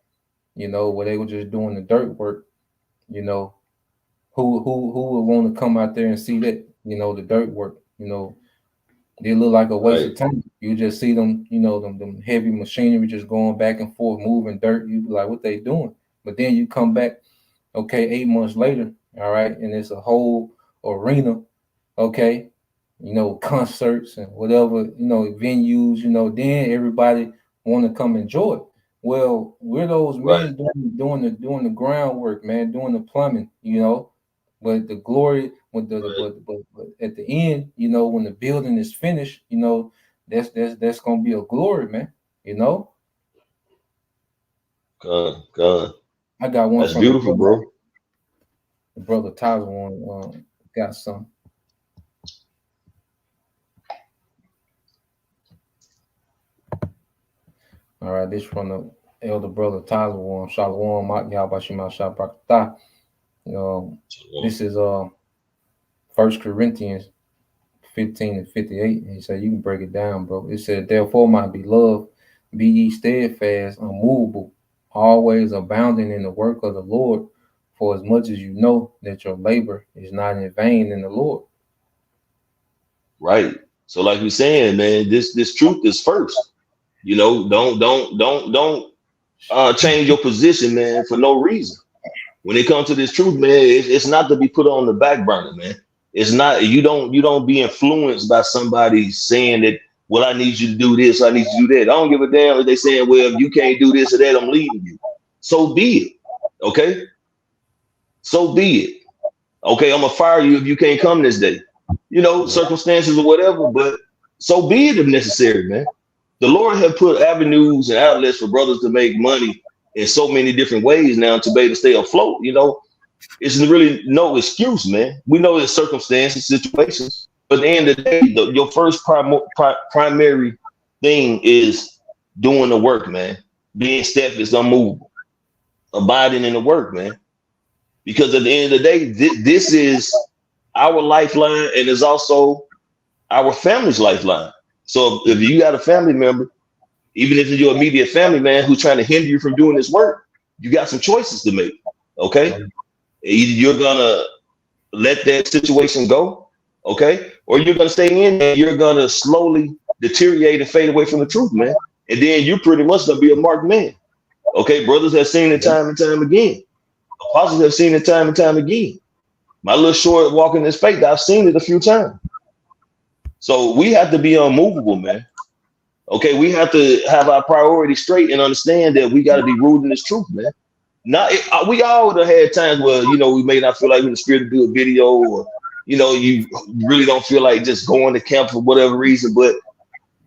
you know, where they were just doing the dirt work, you know, who would want to come out there and see that, you know, the dirt work, you know, they look like a waste of time. You just see them, you know, them heavy machinery just going back and forth, moving dirt. You be like, what they doing? But then you come back, okay, 8 months later, all right, and it's a whole arena, okay, you know, concerts and whatever, you know, venues, you know, then everybody want to come enjoy it. Well, we're those men doing the groundwork, man, doing the plumbing, you know. But the glory, but at the end, you know, when the building is finished, you know, that's gonna be a glory, man. You know. God. I got one. That's beautiful, bro. The brother Tyler one got some. All right, this from the elder brother Tyler one. Shalom, Yahweh Shem Yahushua Barakatah. This is 1 Corinthians 15 and 58. And he said, you can break it down, bro. It said, therefore, my beloved, be ye steadfast, unmovable, always abounding in the work of the Lord, for as much as you know that your labor is not in vain in the Lord. Right. So like you're saying, man, this truth is first. You know, don't change your position, man, for no reason. When it comes to this truth, man, it's not to be put on the back burner, man. It's not, you don't be influenced by somebody saying that, well, I need you to do this, I need you to do that. I don't give a damn if they saying, well, if you can't do this or that, I'm leaving you. so be it. Okay, so be it. Okay, I'm gonna fire you if you can't come this day. You know, circumstances or whatever, but so be it if necessary, man. The Lord have put avenues and outlets for brothers to make money in so many different ways now to be able to stay afloat. You know, it's really no excuse, man. We know there's circumstances, situations, but at the end of the day, your first primary thing is doing the work, man. Being steadfast, unmovable, abiding in the work, man. Because at the end of the day, this is our lifeline, and is also our family's lifeline. So if you got a family member, even if it's your immediate family, man, who's trying to hinder you from doing this work, you got some choices to make. Okay, either you're gonna let that situation go, okay, or you're gonna stay in and you're gonna slowly deteriorate and fade away from the truth, man. And then you're pretty much gonna be a marked man. Okay, brothers have seen it time and time again. Apostles have seen it time and time again. My little short walk in this faith, I've seen it a few times. So we have to be unmovable, man. Okay, we have to have our priorities straight and understand that we got to be rooted in this truth, man. We all would have had times where, you know, we may not feel like we're in the spirit to do a video, or, you know, you really don't feel like just going to camp for whatever reason, but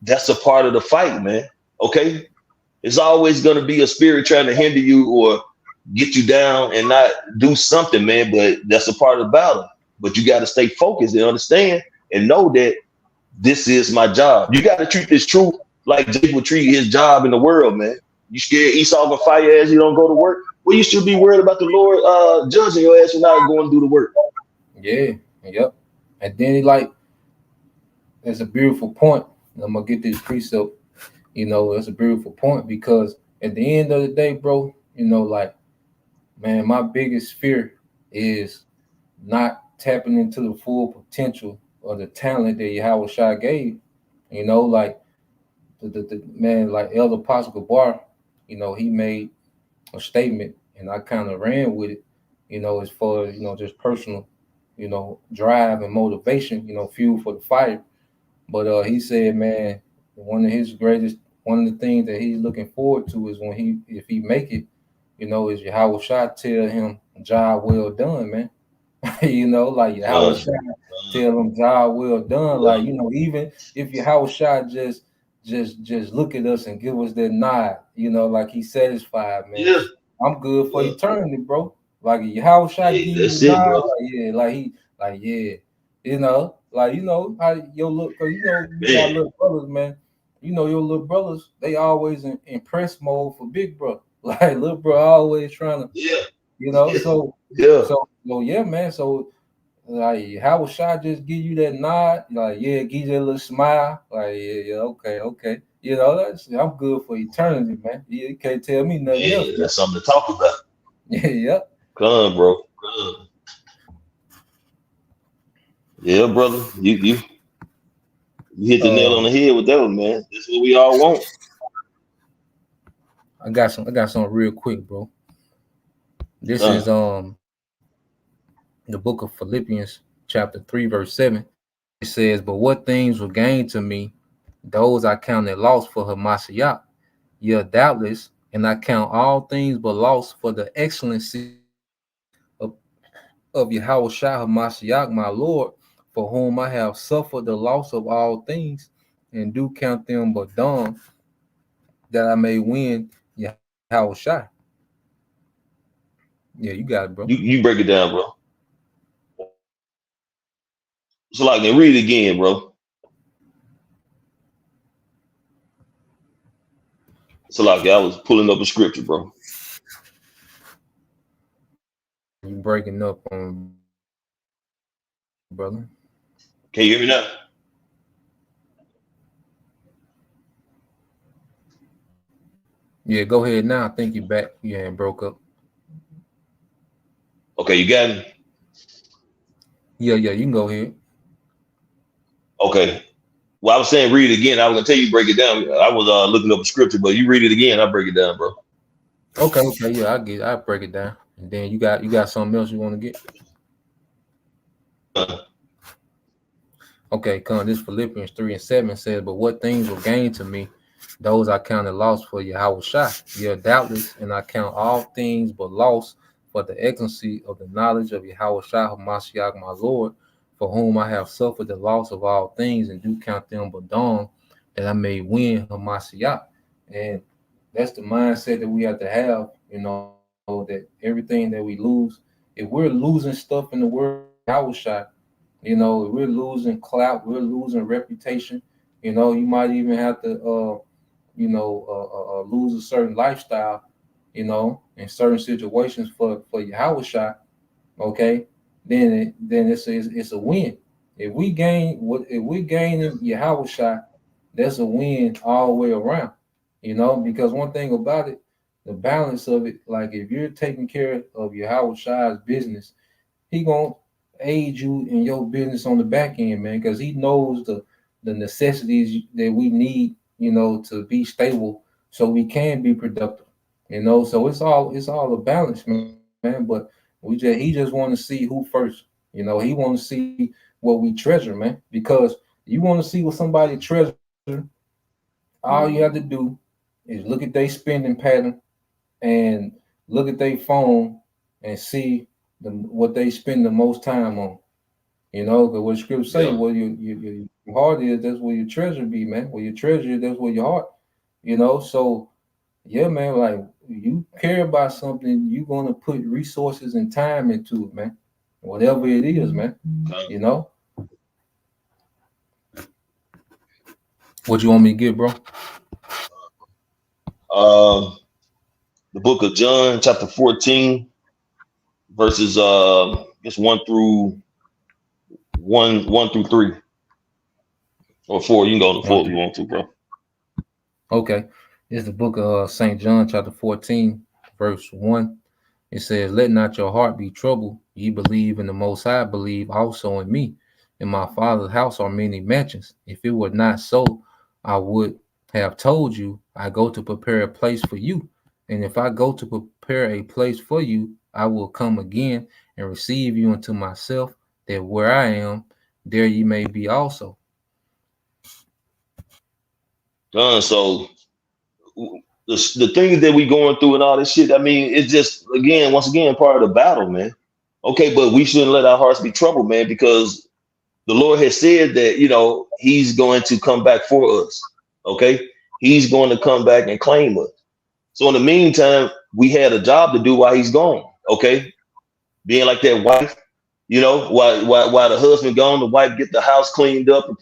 that's a part of the fight, man. Okay, it's always going to be a spirit trying to hinder you or get you down and not do something, man, but that's a part of the battle. But you got to stay focused and understand and know that this is my job. You got to treat this truth like Jake would treat his job in the world, man. You scared Esau gonna fire your ass, you don't go to work? Well, you should be worried about the Lord judging your ass for not going to do the work. Yeah, yep. And then that's a beautiful point. I'm gonna get this precept. You know, it's a beautiful point, because at the end of the day, bro, you know, like, man, my biggest fear is not tapping into the full potential or the talent that Yahawashi gave. You know, like the man, like Elder Apostle Gabar, you know, he made a statement and I kind of ran with it, you know, as far as, you know, just personal, you know, drive and motivation, you know, fuel for the fire. But he said, man, one of the things that he's looking forward to is if he make it, you know, is Yahawashi tell him, job well done, man. You know, like Yahawashi tell him, job well done. Like, you know, even if Yahawashi just look at us and give us that nod, you know, like he's satisfied, man. Yeah. I'm good for eternity, bro. Like Yahawashi give you nod, yeah, you know, like, you know how your look, cause you know you got little brothers, man. You know your little brothers, they always in impress mode for big brother. Like little bro always trying to, you know, so yeah, man. So like, how would Shy just give you that nod? Like, yeah, give you that little smile. Like, yeah, okay. You know, I'm good for eternity, man. You can't tell me nothing else. That's something to talk about. Yeah. Come on, bro. Come. Yeah, brother. You hit the nail on the head with that one, man. That's what we all want. I got some real quick, bro. This is the book of Philippians, chapter 3, verse 7. It says, "But what things were gained to me, those I counted loss for Hamashiach. Yeah, doubtless, and I count all things but loss for the excellency of Yahawashi Hamashiach, my Lord, for whom I have suffered the loss of all things, and do count them but dung, that I may win Yahawashi." Yeah, you got it, bro. You break it down, bro. So like, read it again, bro. So like, I was pulling up a scripture, bro. You breaking up on, brother? Can you hear me now? Yeah, go ahead now. I think you back. Yeah, it broke up. Okay, you got me? Yeah, you can go ahead. Okay. Well, I was saying read it again. I was gonna tell you break it down. I was looking up a scripture, but you read it again, I'll break it down, bro. Okay, yeah, I'll break it down. And then you got something else you want to get? Okay, this Philippians 3 and 7 says, "But what things were gained to me, those I counted loss for Yahweh Shai. Yea, doubtless, and I count all things but loss for the excellency of the knowledge of Yahweh Shai Hamashiach, my Lord, for whom I have suffered the loss of all things, and do count them but dung, that I may win Hamashiach. And that's the mindset that we have to have, that everything that we lose, if we're losing stuff in the world, Yahweh Shai, if we're losing clout, we're losing reputation, you might even have to lose a certain lifestyle, in certain situations for Yahweh Shai, okay, then it's a win. If we gain in Yahweh Shai, that's a win all the way around, because one thing about it, the balance of it, like if you're taking care of Yahweh Shai's business, he gonna aid you in your business on the back end, man, because he knows the necessities that we need, to be stable so we can be productive, so it's all a balance, man. But he just want to see who first, he want to see what we treasure, man, because you want to see what somebody treasure, all you have to do is look at their spending pattern and look at their phone and see what they spend the most time on, because what scripture say, what your heart is, that's where your treasure be, man. Where your treasure is, that's where your heart, so yeah, man, like you care about something, you're gonna put resources and time into it, man. Whatever it is, man. What you want me to get, bro? The book of John, chapter 14, verses just 1 through 3. Or 4. You can go to 4 if you want to, bro. Okay. It's the book of St. John, chapter 14, verse 1. It says, "Let not your heart be troubled. Ye believe in the Most High, believe also in me. In my Father's house are many mansions. If it were not so, I would have told you, I go to prepare a place for you. And if I go to prepare a place for you, I will come again and receive you unto myself, that where I am, there ye may be also." So the things that we going through and all this shit, I mean, it's just, once again, part of the battle, man. Okay, but we shouldn't let our hearts be troubled, man, because the Lord has said that, he's going to come back for us. Okay, he's going to come back and claim us. So in the meantime, we had a job to do while he's gone. Okay, being like that wife, while the husband gone, the wife get the house cleaned up and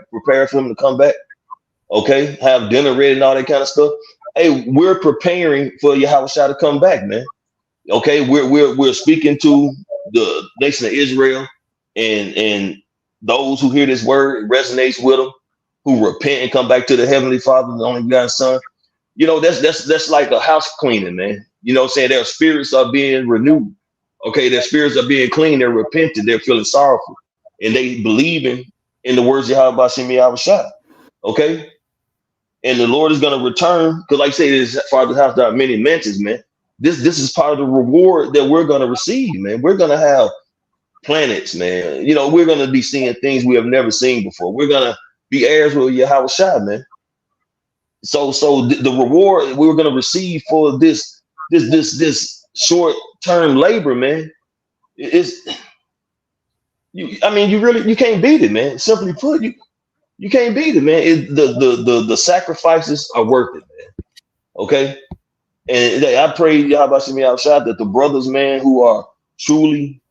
prepare for him to come back. Okay, have dinner ready and all that kind of stuff. Hey, we're preparing for Yahweh Shai to come back, man. Okay, we're speaking to the nation of Israel and those who hear this word, it resonates with them, who repent and come back to the Heavenly Father, the only begotten Son. That's like a house cleaning, man. Saying their spirits are being renewed. Okay, their spirits are being clean. They're repentant. They're feeling sorrowful, and they believing in the words of Yahweh Shai Shai. Okay. And the Lord is going to return, because like I say, this Father's house, there are many mansions, man. This is part of the reward that we're going to receive, man. We're going to have planets, man. We're going to be seeing things we have never seen before. We're going to be heirs with Yahweh Shai, man. So the reward we're going to receive for this short-term labor, man, you can't beat it, man. Simply put, you can't beat it, man. The sacrifices are worth it, man. Okay, and I pray Yahweh Shai that the brothers, man, who are truly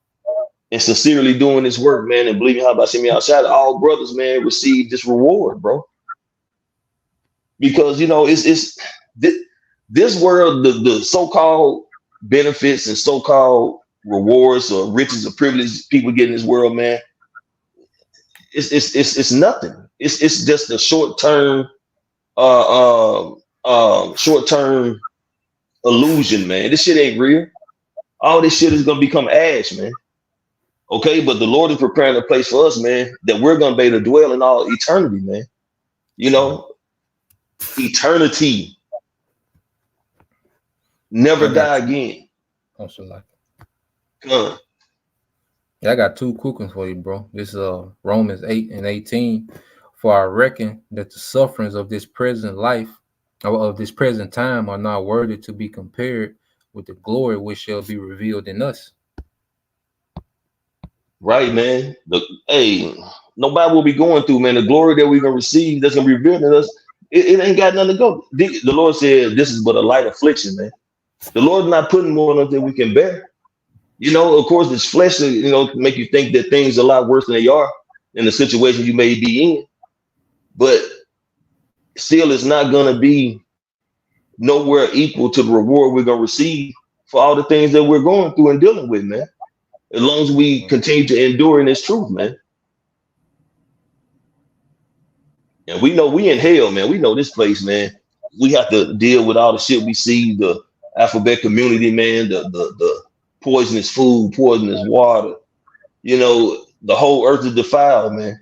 and sincerely doing this work, man, and believing Yahweh Shai, all brothers, man, receive this reward, bro. Because it's this world, the so-called benefits and so-called rewards or riches or privilege people get in this world, man. It's nothing. It's just a short-term illusion, man. This shit ain't real. All this shit is gonna become ash, man. Okay, but the Lord is preparing a place for us, man, that we're gonna be able to dwell in all eternity, man. Eternity. Never die again. Absolutely. Come. Yeah, I got two quick ones for you, bro. This is Romans 8:18. "For I reckon that the sufferings of this present life of this present time are not worthy to be compared with the glory which shall be revealed in us. Right, man. Hey, nobody will be going through, man. The glory that we're gonna receive that's gonna be revealed in us, it ain't got nothing to go. The Lord said this is but a light affliction, man. The Lord's not putting more on us than we can bear. You know, of course, this flesh, you know, make you think that things are a lot worse than they are in the situation you may be in. But still, it's not gonna be nowhere equal to the reward we're gonna receive for all the things that we're going through and dealing with, man. As long as we continue to endure in this truth, man. And we know we in hell, man. We know this place, man. We have to deal with all the shit we see, the alphabet community, man, the poisonous food, poisonous water. You know, the whole earth is defiled, man.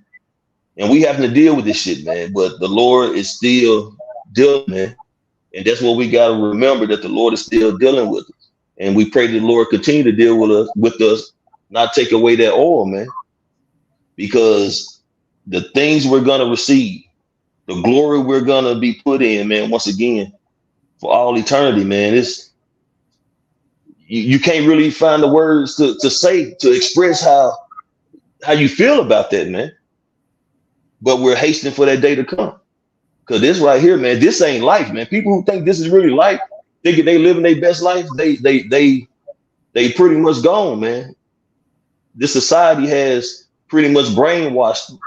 And we having to deal with this shit, man. But the Lord is still dealing, man. And that's what we got to remember, that the Lord is still dealing with us. And we pray that the Lord continue to deal with us, not take away that oil, man. Because the things we're going to receive, the glory we're going to be put in, man, once again, for all eternity, man, it's you can't really find the words to say, to express how you feel about that, man. But we're hastening for that day to come. Because this right here, man, this ain't life, man. People who think this is really life, thinking they living their best life, they pretty much gone, man. This society has pretty much brainwashed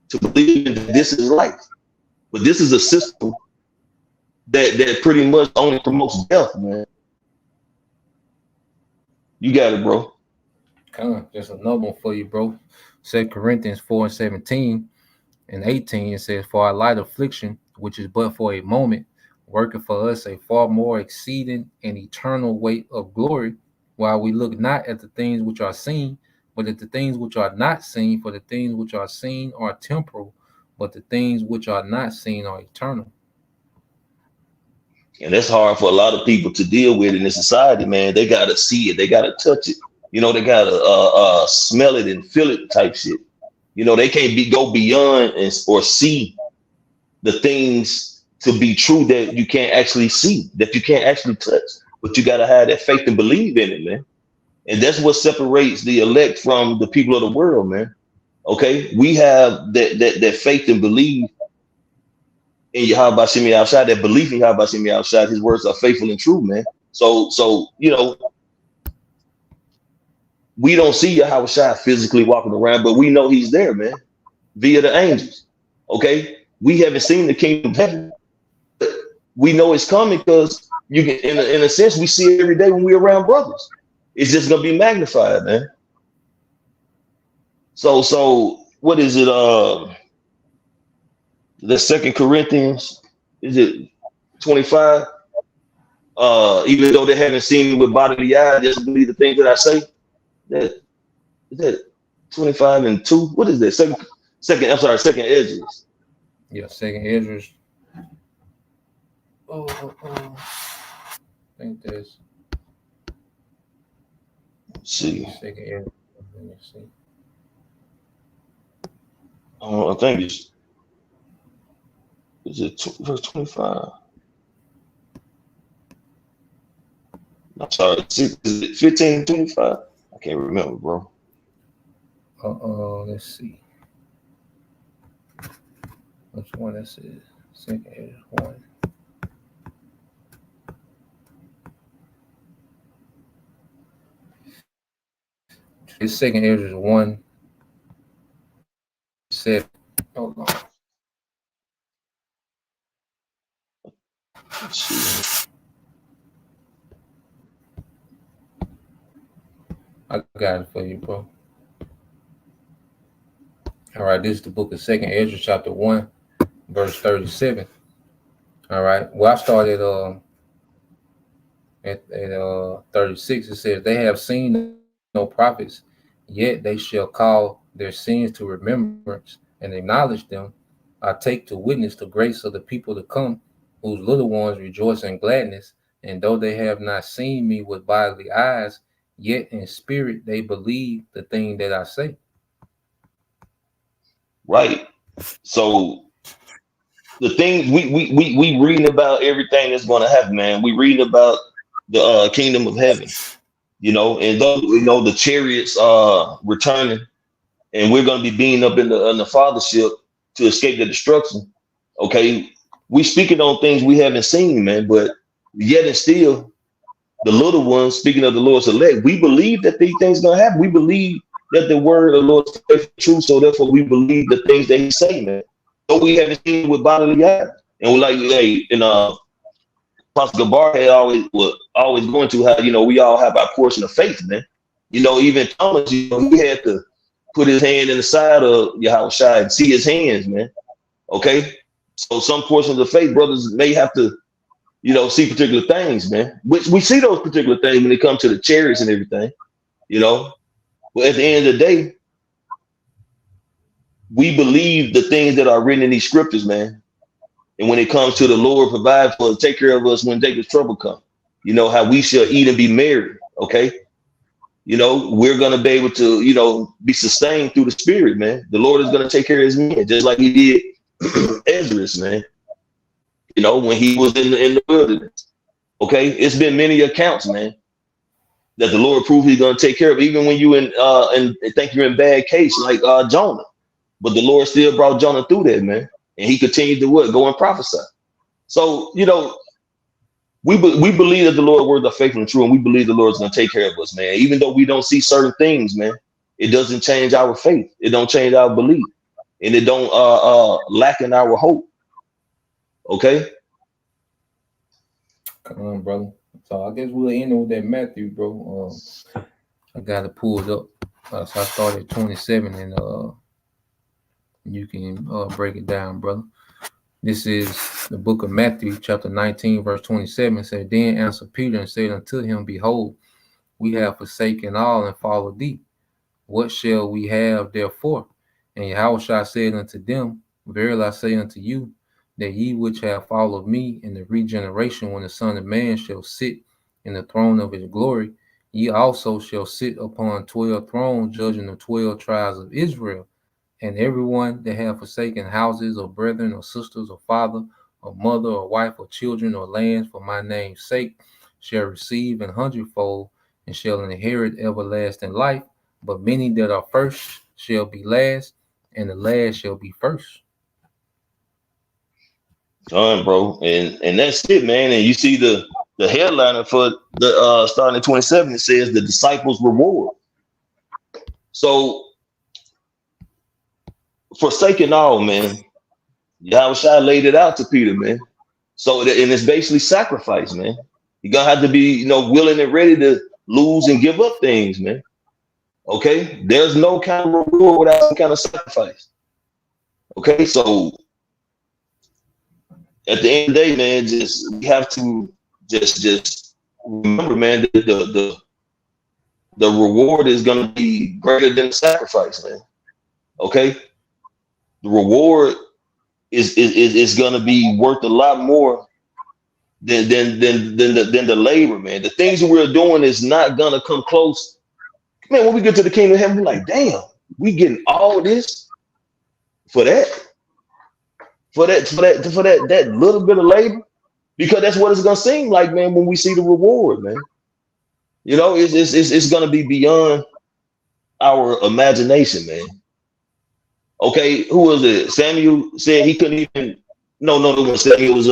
to believe that this is life. But this is a system that pretty much only promotes death, man. You got it, bro. Come on, there's another one for you, bro. 2 Corinthians 4:17 and 18, it says, "For our light affliction, which is but for a moment, working for us a far more exceeding and eternal weight of glory, while we look not at the things which are seen, but at the things which are not seen. For the things which are seen are temporal, but the things which are not seen are eternal." And that's hard for a lot of people to deal with in this society, man. They gotta see it, they gotta touch it, you know, they gotta smell it and feel it type shit. You know, they can't go beyond or see the things to be true that you can't actually see, that you can't actually touch. But you gotta have that faith and believe in it, man. And that's what separates the elect from the people of the world, man. Okay, we have that faith and belief in Yahweh Bashim Yahushua, that belief in Yahweh Bashim Yahushua. His words are faithful and true, man. So you know, we don't see Yahushua physically walking around, but we know he's there, man, via the angels. Okay, we haven't seen the kingdom of heaven, but we know it's coming because you can, in a sense, we see it every day when we're around brothers. It's just gonna be magnified, man. So what is it? The 2 Corinthians, is it 25? Even though they haven't seen me with bodily eye, just believe the things that I say. Is that 25 and 2? What is that? Second Esdras. Yeah, 2 Esdras. I think that's. Let's see. 2 Esdras. Let me see. I think is it verse 25? I'm sorry, is it 15, 25? I can't remember, bro. Let's see. Which one this is? 2 Esdras 1. It's 2 Esdras 1. 7. Hold on. Let's see. I got it for you, bro. All right, this is the book of 2 Esdras, chapter 1, verse 37. All right. Well, I started at 36. It says, "They have seen no prophets, yet they shall call their sins to remembrance and acknowledge them. I take to witness the grace of the people to come, whose little ones rejoice in gladness. And though they have not seen me with bodily eyes, yet in spirit they believe the thing that I say." Right. So the thing we reading about everything that's going to happen, man. We reading about the kingdom of heaven, and those, the chariots returning, and we're going to be being up in the fathership to escape the destruction. Okay, we speaking on things we haven't seen, man, but yet and still, the little ones, speaking of the Lord's elect, we believe that these things going to happen. We believe that the word of the Lord is true, so therefore we believe the things that He's saying, man. So we haven't seen with bodily eyes, and we're like, hey, Pastor Gabar had always going to how we all have our portion of faith, man. Even Thomas, he had to put his hand in the side of Yahushua and see his hands, man. Okay, so some portions of faith, brothers may have to, see particular things, man. Which we see those particular things when it comes to the chariots and everything, But at the end of the day, we believe the things that are written in these scriptures, man. And when it comes to the Lord provide for us, take care of us when Jacob's trouble comes. How we shall eat and be merry. Okay. We're going to be able to, be sustained through the Spirit, man. The Lord is going to take care of His men, just like He did Ezra, man. When he was in the wilderness. Okay. It's been many accounts, man, that the Lord proved He's going to take care of, even when you and think you're in bad case, like Jonah. But the Lord still brought Jonah through that, man. And he continued to what? Go and prophesy. So, we believe that the Lord's words are faithful and true, and we believe the Lord's going to take care of us, man. Even though we don't see certain things, man, it doesn't change our faith. It don't change our belief. And it don't lack in our hope. Okay? Come on, brother. So I guess we'll end with that Matthew, bro. I got it pulled up. So I started at 27, and you can break it down, brother. This is the book of Matthew, chapter 19, verse 27. It said, Then answered Peter and said unto him, Behold, we have forsaken all and followed thee. What shall we have therefore? And Yahushua said unto them, Verily I say unto you, that ye which have followed me in the regeneration, when the Son of Man shall sit in the throne of his glory, ye also shall sit upon 12 thrones, judging the 12 tribes of Israel. And everyone that have forsaken houses or brethren or sisters or father or mother or wife or children or lands for my name's sake shall receive an hundredfold and shall inherit everlasting life. But many that are first shall be last, and the last shall be first. Done, bro. And that's it, man. And you see the headliner for the starting at 27, it says the disciples' reward. So forsaking all, man, Yahushua laid it out to Peter, man. So and it's basically sacrifice, man. You're gonna have to be, willing and ready to lose and give up things, man. Okay, there's no kind of reward without some kind of sacrifice. Okay, so at the end of the day, man, we have to just remember, man, the reward is gonna be greater than the sacrifice, man. Okay. The reward is gonna be worth a lot more than the labor, man. The things that we're doing is not gonna come close. Man, when we get to the kingdom of heaven, we're like, damn, we getting all this for that little bit of labor, because that's what it's gonna seem like, man, when we see the reward, man. It's gonna be beyond our imagination, man. Okay, who was it? Samuel said he couldn't even. No, it was Samuel. It was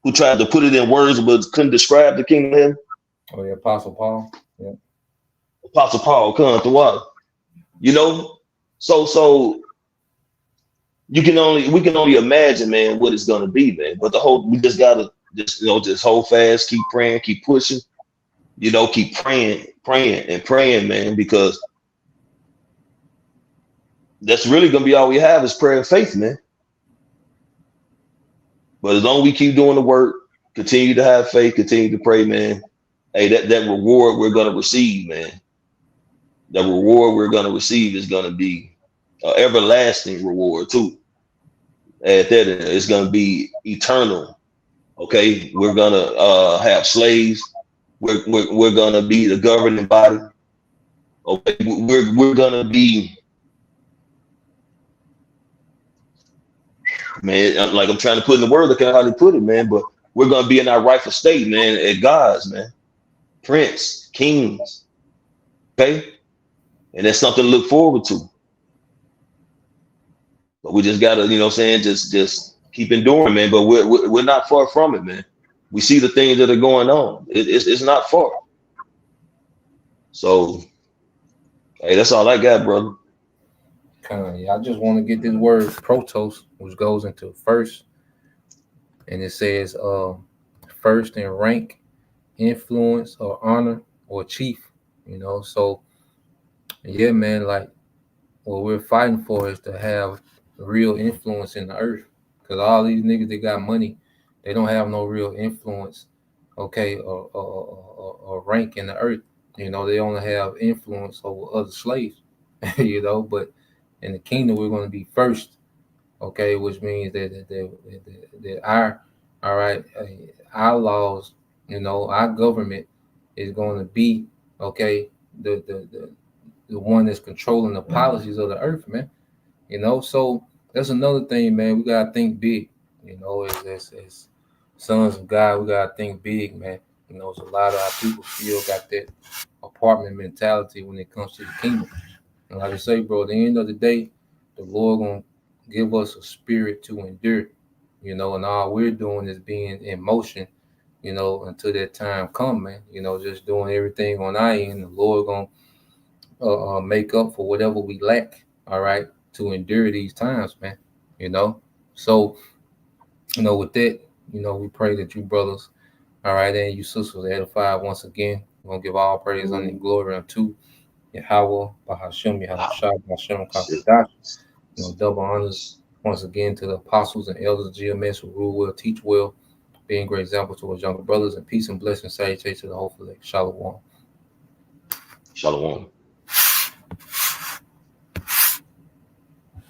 who tried to put it in words but couldn't describe the kingdom of heaven. Oh, the Apostle Paul. Yeah. Apostle Paul, come to what? So we can only imagine, man, what it's gonna be, man. But we just gotta just hold fast, keep praying, keep pushing, keep praying, man, because that's really gonna be all we have is prayer and faith, man. But as long as we keep doing the work, continue to have faith, continue to pray, man. Hey, that reward we're gonna receive, man. The reward we're gonna receive is gonna be an everlasting reward too. At that, it's gonna be eternal. Okay, we're gonna have slaves. We're gonna be the governing body. Okay, we're gonna be. man. Like I'm trying to put in the word, look at how they put it, man. But we're gonna be in our rightful state, man, at God's, man. Prince, kings, okay? And that's something to look forward to. But we just gotta, you know what I'm saying, just keep enduring, man. But we're not far from it, man. We see the things that are going on. It's not far. So, hey, that's all I got, brother. Yeah, I just want to get this word protos, which goes into first, and it says first in rank, influence, or honor, or chief. You know, so yeah, man, like what we're fighting for is to have real influence in the earth, because all these niggas that got money, they don't have no real influence, okay, or rank in the earth. You know, they only have influence over other slaves. You know, but in the kingdom, we're going to be first, okay, which means that our laws, you know, our government is going to be, okay, the one that's controlling the policies of the earth, man. You know, so that's another thing, man. We gotta think big. You know, as sons of God, we gotta think big, man. You know, so a lot of our people still got that apartment mentality when it comes to the kingdom. And like I say, bro, at the end of the day, the Lord gonna give us a spirit to endure, you know, and all we're doing is being in motion, you know, until that time come, man. You know, just doing everything on our end. The Lord gonna make up for whatever we lack, all right, to endure these times, man. You know, so you know, with that, you know, we pray that you brothers, all right, and you sisters edified once again. We're gonna give all praise and glory unto Yahweh, Bahashem, Yahushua, Bahashem, Kakadash. You know, double honors once again to the apostles and elders of GMS who rule well, teach well, being great examples to our younger brothers, and peace and blessings, salutation to the whole elect. Shalom. Shalom.